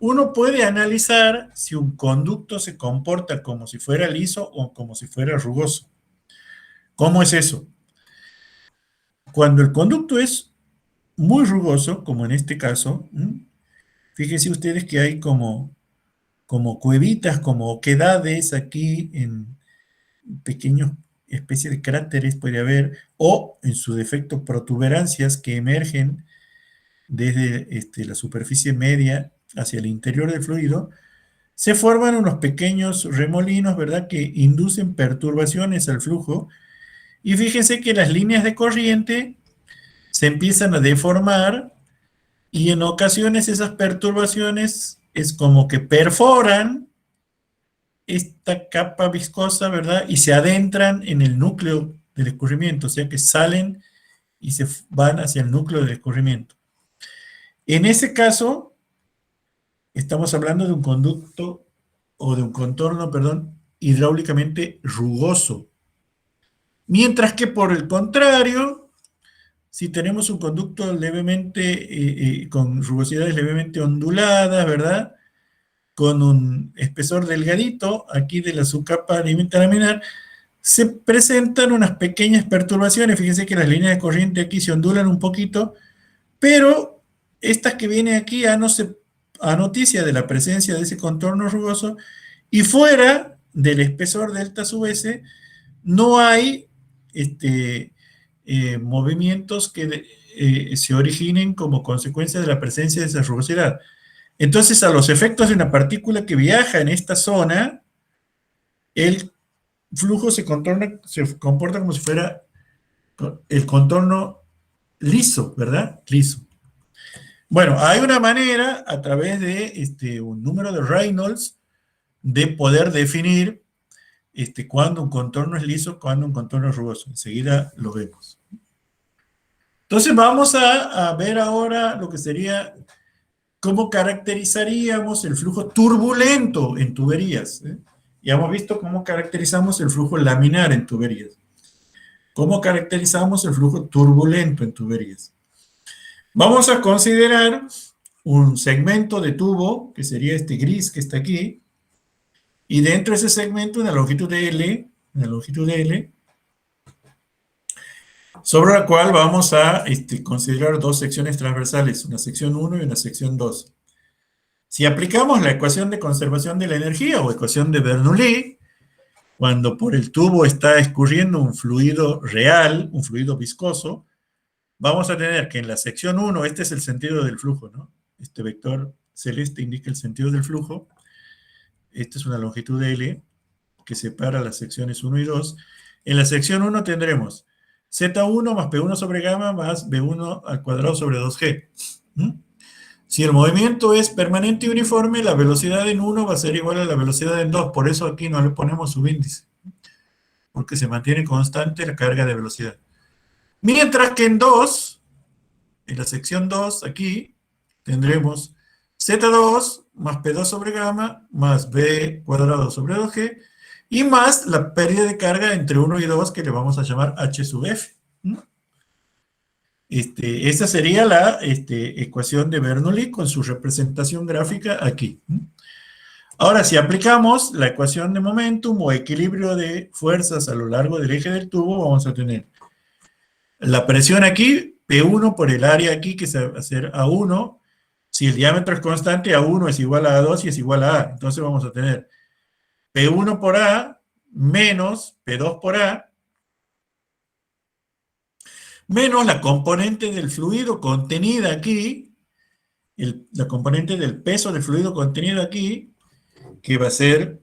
uno puede analizar si un conducto se comporta como si fuera liso o como si fuera rugoso. ¿Cómo es eso? Cuando el conducto es muy rugoso, como en este caso, fíjense ustedes que hay como cuevitas, como oquedades aquí en pequeños especies de cráteres puede haber, o en su defecto protuberancias que emergen desde la superficie media hacia el interior del fluido, se forman unos pequeños remolinos, ¿verdad?, que inducen perturbaciones al flujo, y fíjense que las líneas de corriente se empiezan a deformar, y en ocasiones esas perturbaciones es como que perforan esta capa viscosa, ¿verdad? Y se adentran en el núcleo del escurrimiento, o sea que salen y se van hacia el núcleo del escurrimiento. En ese caso, estamos hablando de un conducto o de un contorno, perdón, hidráulicamente rugoso. Mientras que por el contrario, si tenemos un conducto levemente, con rugosidades levemente onduladas, ¿verdad?, con un espesor delgadito aquí de la subcapa laminar, se presentan unas pequeñas perturbaciones. Fíjense que las líneas de corriente aquí se ondulan un poquito, pero estas que vienen aquí noticia de la presencia de ese contorno rugoso, y fuera del espesor delta sub S no hay movimientos que se originen como consecuencia de la presencia de esa rugosidad. Entonces, a los efectos de una partícula que viaja en esta zona, el flujo se comporta como si fuera el contorno liso, ¿verdad? Liso. Bueno, hay una manera, a través de un número de Reynolds, de poder definir cuando un contorno es liso, cuando un contorno es rugoso. Enseguida lo vemos. Entonces vamos a ver ahora lo que sería cómo caracterizaríamos el flujo turbulento en tuberías. Ya hemos visto cómo caracterizamos el flujo laminar en tuberías. ¿Cómo caracterizamos el flujo turbulento en tuberías? Vamos a considerar un segmento de tubo, que sería este gris que está aquí, y dentro de ese segmento una longitud de L, sobre la cual vamos a considerar dos secciones transversales, una sección 1 y una sección 2. Si aplicamos la ecuación de conservación de la energía o ecuación de Bernoulli, cuando por el tubo está escurriendo un fluido real, un fluido viscoso, vamos a tener que en la sección 1, este es el sentido del flujo, ¿no? Este vector celeste indica el sentido del flujo. Esta es una longitud de L que separa las secciones 1 y 2. En la sección 1 tendremos Z1 más P1 sobre gamma más B1 al cuadrado sobre 2G. Si el movimiento es permanente y uniforme, la velocidad en 1 va a ser igual a la velocidad en 2. Por eso aquí no le ponemos subíndice, porque se mantiene constante la carga de velocidad. Mientras que en 2, en la sección 2, aquí, tendremos Z2 más P2 sobre gamma más B cuadrado sobre 2G y más la pérdida de carga entre 1 y 2 que le vamos a llamar H sub F. Esta sería la ecuación de Bernoulli con su representación gráfica aquí. Ahora, si aplicamos la ecuación de momentum o equilibrio de fuerzas a lo largo del eje del tubo, vamos a tener la presión aquí, P1 por el área aquí, que se va a hacer A1. Si el diámetro es constante, A1 es igual a A2 y es igual a A. Entonces vamos a tener P1 por A menos P2 por A menos la componente del fluido contenida aquí, la componente del peso del fluido contenido aquí, que va a ser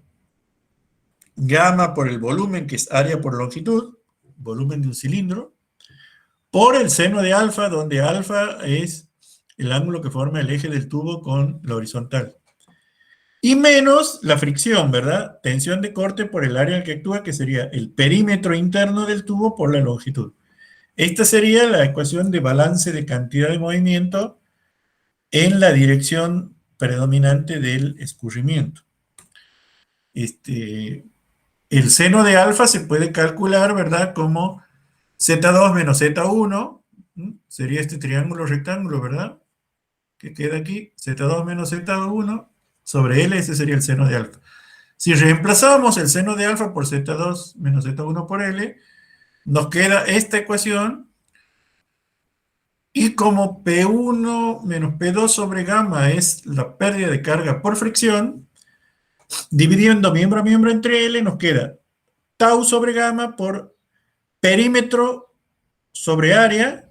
gamma por el volumen, que es área por longitud, volumen de un cilindro, por el seno de alfa, donde alfa es el ángulo que forma el eje del tubo con la horizontal. Y menos la fricción, ¿verdad? Tensión de corte por el área en que actúa, que sería el perímetro interno del tubo por la longitud. Esta sería la ecuación de balance de cantidad de movimiento en la dirección predominante del escurrimiento. El seno de alfa se puede calcular, ¿verdad? Como Z2 menos Z1, sería este triángulo rectángulo, ¿verdad? Que queda aquí, Z2 menos Z1 sobre L, ese sería el seno de alfa. Si reemplazamos el seno de alfa por Z2 menos Z1 por L, nos queda esta ecuación, y como P1 menos P2 sobre gamma es la pérdida de carga por fricción, dividiendo miembro a miembro entre L, nos queda tau sobre gamma por perímetro sobre área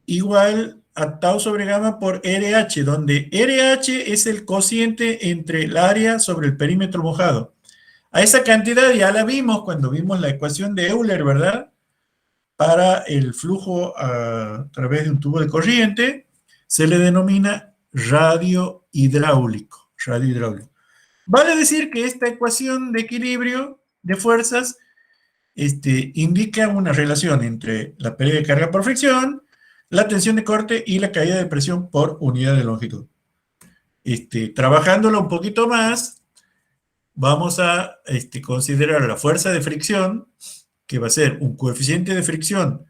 igual a tau sobre gamma por RH, donde RH es el cociente entre el área sobre el perímetro mojado. A esa cantidad ya la vimos cuando vimos la ecuación de Euler, ¿verdad? Para el flujo a través de un tubo de corriente, se le denomina radio hidráulico. Vale decir que esta ecuación de equilibrio de fuerzas indica una relación entre la pérdida de carga por fricción, la tensión de corte y la caída de presión por unidad de longitud. Trabajándolo un poquito más, vamos a considerar la fuerza de fricción, que va a ser un coeficiente de fricción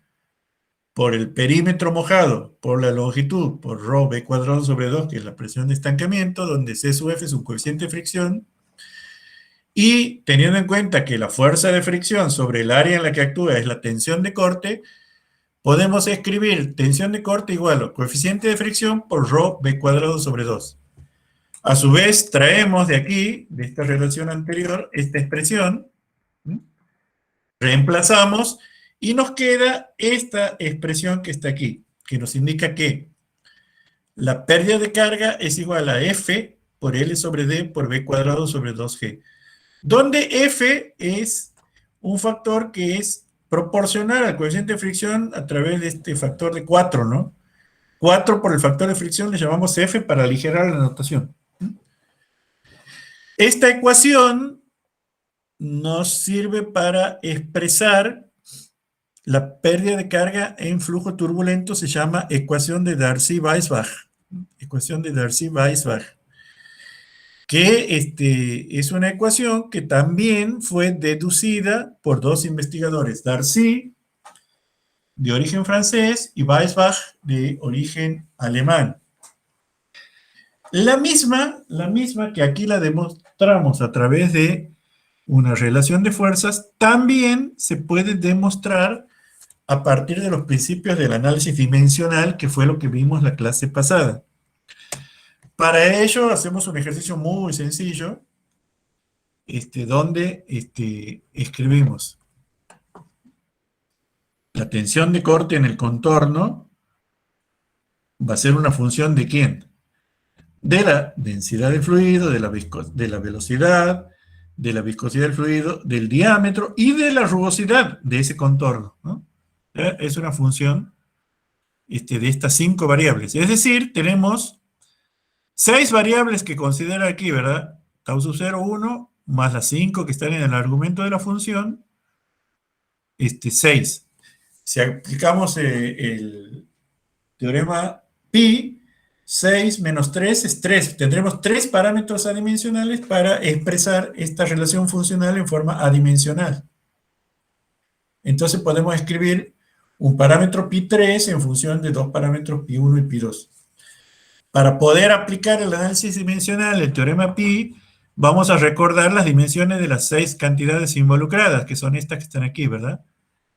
por el perímetro mojado, por la longitud, por ρ b cuadrado sobre 2, que es la presión de estancamiento, donde C sub F es un coeficiente de fricción, y teniendo en cuenta que la fuerza de fricción sobre el área en la que actúa es la tensión de corte, podemos escribir tensión de corte igual a coeficiente de fricción por ρ b cuadrado sobre 2. A su vez, traemos de aquí, de esta relación anterior, esta expresión, reemplazamos y nos queda esta expresión que está aquí, que nos indica que la pérdida de carga es igual a F por L sobre D por B cuadrado sobre 2G, donde F es un factor que es proporcional al coeficiente de fricción a través de este factor de 4, ¿no? 4 por el factor de fricción le llamamos F para aligerar la notación. Esta ecuación nos sirve para expresar la pérdida de carga en flujo turbulento, se llama ecuación de Darcy-Weisbach. Ecuación de Darcy-Weisbach. Que es una ecuación que también fue deducida por dos investigadores, Darcy, de origen francés, y Weisbach, de origen alemán. La misma que aquí la demostramos a través de una relación de fuerzas, también se puede demostrar a partir de los principios del análisis dimensional, que fue lo que vimos la clase pasada. Para ello hacemos un ejercicio muy sencillo, donde escribimos la tensión de corte en el contorno va a ser una función ¿de quién? De la densidad del fluido, de la velocidad, de la viscosidad del fluido, del diámetro y de la rugosidad de ese contorno, ¿no? Es una función de estas 5 variables. Es decir, tenemos 6 variables que considera aquí, ¿verdad? Tau sub 0, 1, más las 5 que están en el argumento de la función, 6. Si aplicamos el teorema pi, 6 menos 3 es 3. Tendremos 3 parámetros adimensionales para expresar esta relación funcional en forma adimensional. Entonces podemos escribir un parámetro pi3 en función de 2 parámetros pi1 y pi2. Para poder aplicar el análisis dimensional, el teorema pi, vamos a recordar las dimensiones de las 6 cantidades involucradas, que son estas que están aquí, ¿verdad?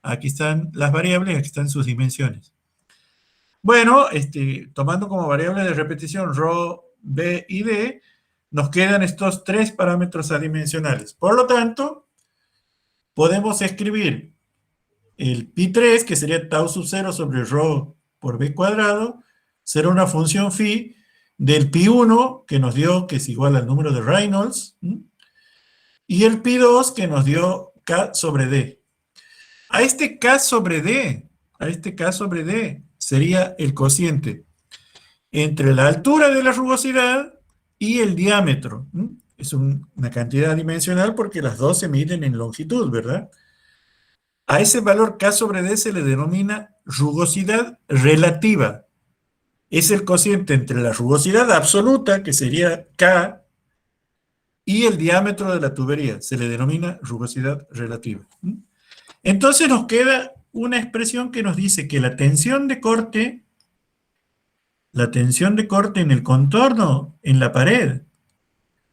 Aquí están las variables, aquí están sus dimensiones. Bueno, tomando como variables de repetición ρ, b y d, nos quedan estos 3 parámetros adimensionales. Por lo tanto, podemos escribir el pi3, que sería tau sub 0 sobre ρ por b cuadrado, será una función phi del pi1, que nos dio que es igual al número de Reynolds, y el pi2, que nos dio k sobre d. A este k sobre d sería el cociente entre la altura de la rugosidad y el diámetro. Es una cantidad dimensional porque las dos se miden en longitud, ¿verdad? A ese valor k sobre d se le denomina rugosidad relativa. Es el cociente entre la rugosidad absoluta, que sería k, y el diámetro de la tubería. Se le denomina rugosidad relativa. Entonces nos queda una expresión que nos dice que la tensión de corte en el contorno, en la pared,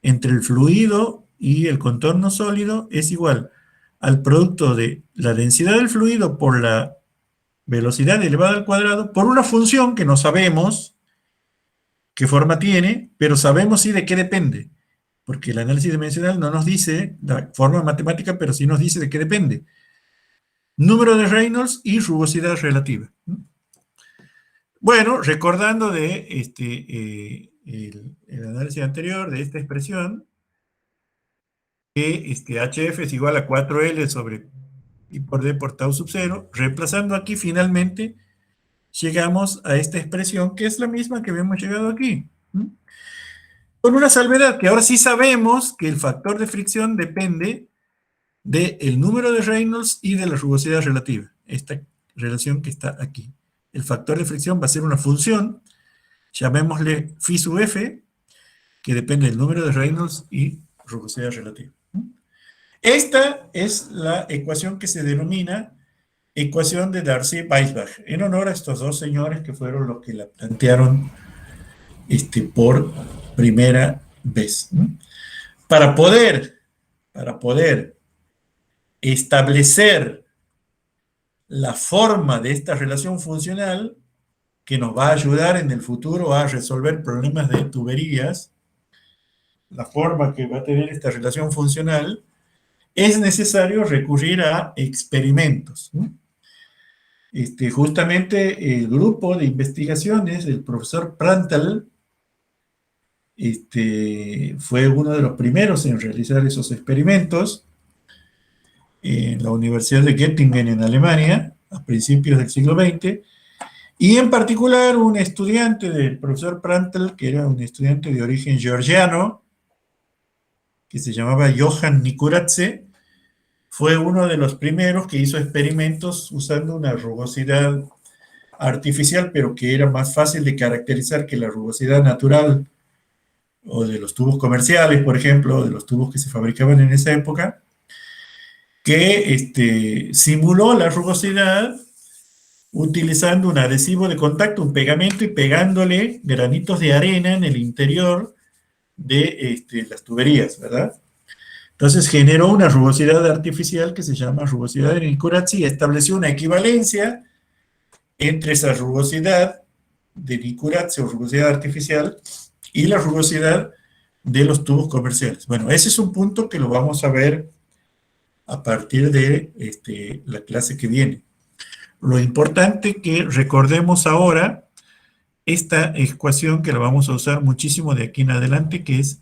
entre el fluido y el contorno sólido, es igual al producto de la densidad del fluido por la velocidad elevada al cuadrado, por una función que no sabemos qué forma tiene, pero sabemos sí de qué depende, porque el análisis dimensional no nos dice la forma matemática, pero sí nos dice de qué depende. Número de Reynolds y rugosidad relativa. Bueno, recordando de el análisis anterior de esta expresión, que HF es igual a 4L sobre I por D por tau sub 0, reemplazando aquí finalmente, llegamos a esta expresión que es la misma que habíamos llegado aquí. Con una salvedad, que ahora sí sabemos que el factor de fricción depende del número de Reynolds y de la rugosidad relativa. Esta relación que está aquí. El factor de fricción va a ser una función, llamémosle phi sub f, que depende del número de Reynolds y rugosidad relativa. Esta es la ecuación que se denomina ecuación de Darcy-Weisbach, en honor a estos dos señores que fueron los que la plantearon por primera vez. Para poder establecer la forma de esta relación funcional que nos va a ayudar en el futuro a resolver problemas de tuberías, la forma que va a tener esta relación funcional, es necesario recurrir a experimentos. Justamente el grupo de investigaciones del profesor Prantl fue uno de los primeros en realizar esos experimentos en la Universidad de Göttingen en Alemania, a principios del siglo XX, y en particular un estudiante del profesor Prantl, que era un estudiante de origen georgiano, que se llamaba Johann Nikuradze, fue uno de los primeros que hizo experimentos usando una rugosidad artificial, pero que era más fácil de caracterizar que la rugosidad natural o de los tubos comerciales, por ejemplo, o de los tubos que se fabricaban en esa época, que simuló la rugosidad utilizando un adhesivo de contacto, un pegamento, y pegándole granitos de arena en el interior de las tuberías, ¿verdad? Entonces generó una rugosidad artificial que se llama rugosidad de Nicorazzi y estableció una equivalencia entre esa rugosidad de Nicorazzi o rugosidad artificial y la rugosidad de los tubos comerciales. Bueno, ese es un punto que lo vamos a ver a partir de la clase que viene. Lo importante que recordemos ahora esta ecuación que la vamos a usar muchísimo de aquí en adelante, que es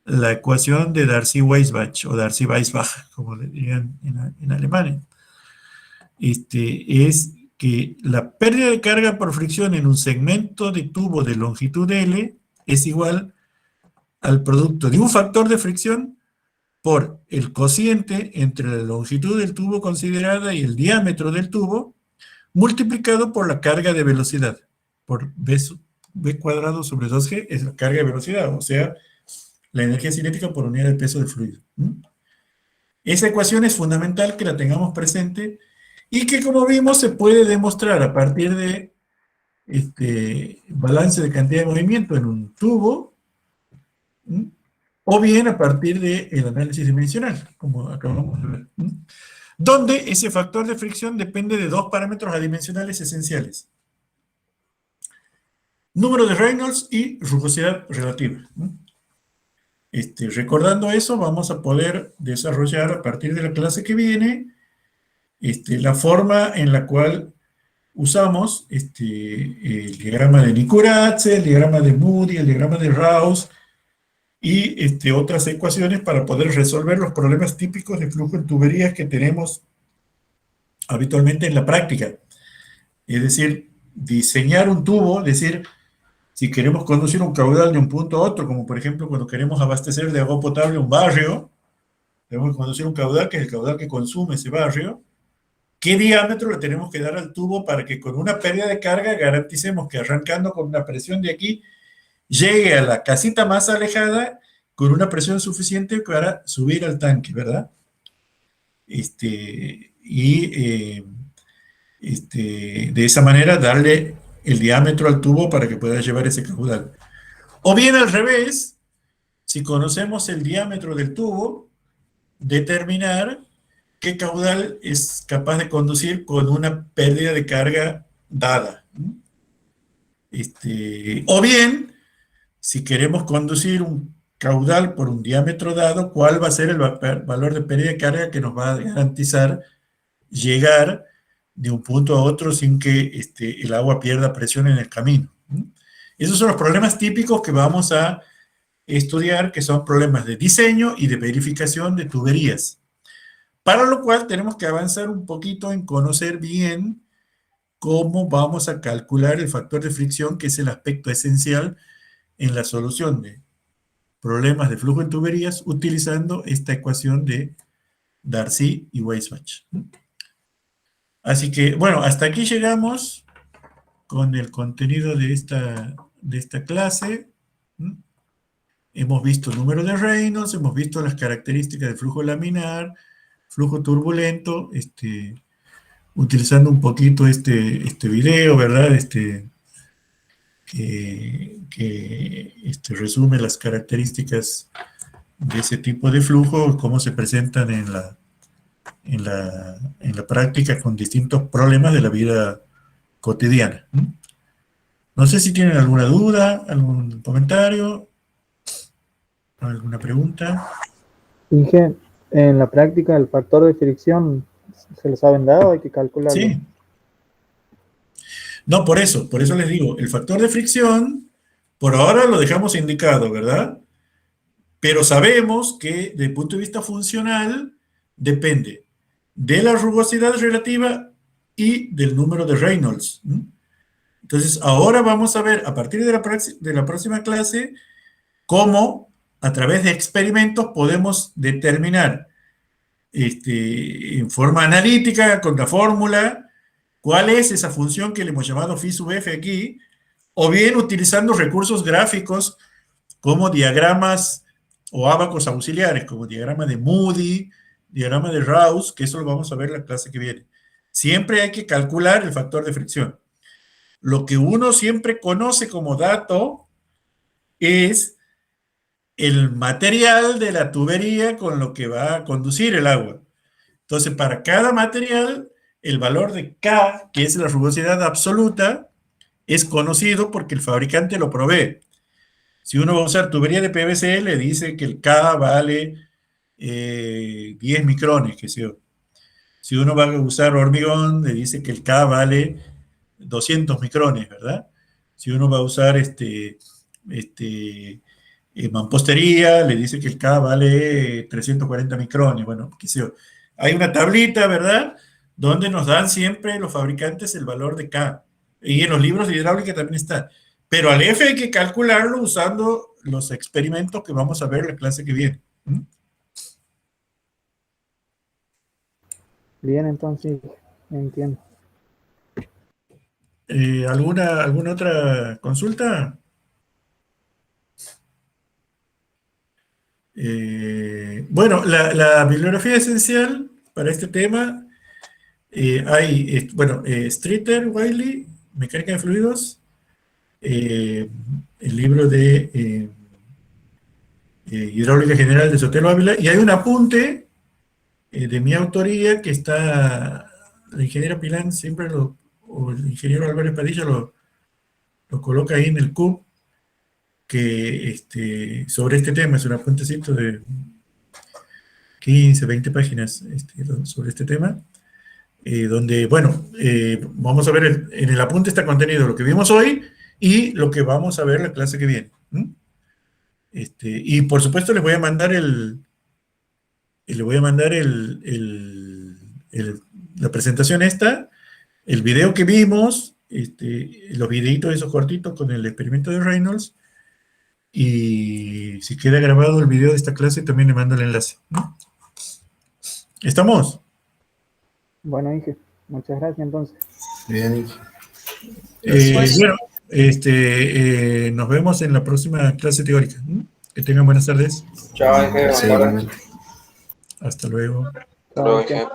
la ecuación de Darcy-Weisbach o Darcy-Weisbach, como le dirían en alemán. Es que la pérdida de carga por fricción en un segmento de tubo de longitud L es igual al producto de un factor de fricción por el cociente entre la longitud del tubo considerada y el diámetro del tubo, multiplicado por la carga de velocidad, por V cuadrado sobre 2G es la carga de velocidad, o sea, la energía cinética por unidad de peso del fluido. Esa ecuación es fundamental que la tengamos presente y que, como vimos, se puede demostrar a partir de balance de cantidad de movimiento en un tubo, o bien a partir del análisis dimensional, como acabamos de ver, donde ese factor de fricción depende de dos parámetros adimensionales esenciales: número de Reynolds y rugosidad relativa. Recordando eso, vamos a poder desarrollar a partir de la clase que viene la forma en la cual usamos el diagrama de Nicorazzi, el diagrama de Moody, el diagrama de Raus y otras ecuaciones para poder resolver los problemas típicos de flujo en tuberías que tenemos habitualmente en la práctica. Es decir, diseñar un tubo, decir, si queremos conducir un caudal de un punto a otro, como por ejemplo cuando queremos abastecer de agua potable un barrio, debemos conducir un caudal que es el caudal que consume ese barrio. ¿Qué diámetro le tenemos que dar al tubo para que con una pérdida de carga garanticemos que arrancando con una presión de aquí, llegue a la casita más alejada con una presión suficiente para subir al tanque, ¿verdad? De esa manera darle el diámetro al tubo para que pueda llevar ese caudal. O bien al revés, si conocemos el diámetro del tubo, determinar qué caudal es capaz de conducir con una pérdida de carga dada. O bien, si queremos conducir un caudal por un diámetro dado, ¿cuál va a ser el valor de pérdida de carga que nos va a garantizar llegar de un punto a otro sin que el agua pierda presión en el camino? Esos son los problemas típicos que vamos a estudiar, que son problemas de diseño y de verificación de tuberías. Para lo cual tenemos que avanzar un poquito en conocer bien cómo vamos a calcular el factor de fricción, que es el aspecto esencial en la solución de problemas de flujo en tuberías, utilizando esta ecuación de Darcy y Weisbach. Así que, bueno, hasta aquí llegamos con el contenido de esta clase. Hemos visto el número de Reynolds, hemos visto las características del flujo laminar, flujo turbulento, utilizando un poquito este video, ¿verdad? Que resume las características de ese tipo de flujo, cómo se presentan en la práctica con distintos problemas de la vida cotidiana. No sé si tienen alguna duda, algún comentario, alguna pregunta. Inge, en la práctica el factor de fricción, ¿se lo saben dado? Hay que calcularlo. Sí. No, por eso les digo, el factor de fricción, por ahora lo dejamos indicado, ¿verdad? Pero sabemos que, desde el punto de vista funcional, depende de la rugosidad relativa y del número de Reynolds. Entonces, ahora vamos a ver, a partir de la próxima clase, cómo, a través de experimentos, podemos determinar en forma analítica, con la fórmula, cuál es esa función que le hemos llamado phi sub f aquí, o bien utilizando recursos gráficos como diagramas o ábacos auxiliares, como diagrama de Moody, diagrama de Rouse, que eso lo vamos a ver la clase que viene. Siempre hay que calcular el factor de fricción. Lo que uno siempre conoce como dato es el material de la tubería con lo que va a conducir el agua. Entonces, para cada material, el valor de K, que es la rugosidad absoluta, es conocido porque el fabricante lo provee. Si uno va a usar tubería de PVC, le dice que el K vale 10 micrones, que sé yo. Si uno va a usar hormigón, le dice que el K vale 200 micrones, ¿verdad? Si uno va a usar mampostería, le dice que el K vale 340 micrones, bueno, qué sé yo. Hay una tablita, ¿verdad?, donde nos dan siempre los fabricantes el valor de K. Y en los libros de hidráulica también está. Pero al F hay que calcularlo usando los experimentos que vamos a ver la clase que viene. Bien, entonces, entiendo. ¿Alguna otra consulta? Bueno, la bibliografía esencial para este tema hay, Streeter, Wiley, Mecánica de Fluidos, el libro de Hidráulica General de Sotelo Ávila, y hay un apunte de mi autoría que está, la ingeniera Pilán siempre o el ingeniero Álvarez Padilla lo coloca ahí en el CUP, que sobre este tema, es un apuntecito de 15, 20 páginas sobre este tema, donde, bueno, vamos a ver, en el apunte está contenido lo que vimos hoy y lo que vamos a ver la clase que viene. Y por supuesto les voy a mandar la presentación esta, el video que vimos, los videitos esos cortitos con el experimento de Reynolds, y si queda grabado el video de esta clase también le mando el enlace. ¿Estamos? Bueno, Inge, muchas gracias entonces. Bien, Inge. Bueno, nos vemos en la próxima clase teórica. Que tengan buenas tardes. Chao, Inge. Sí, Buenas tardes. Hasta luego. Chao, Inge.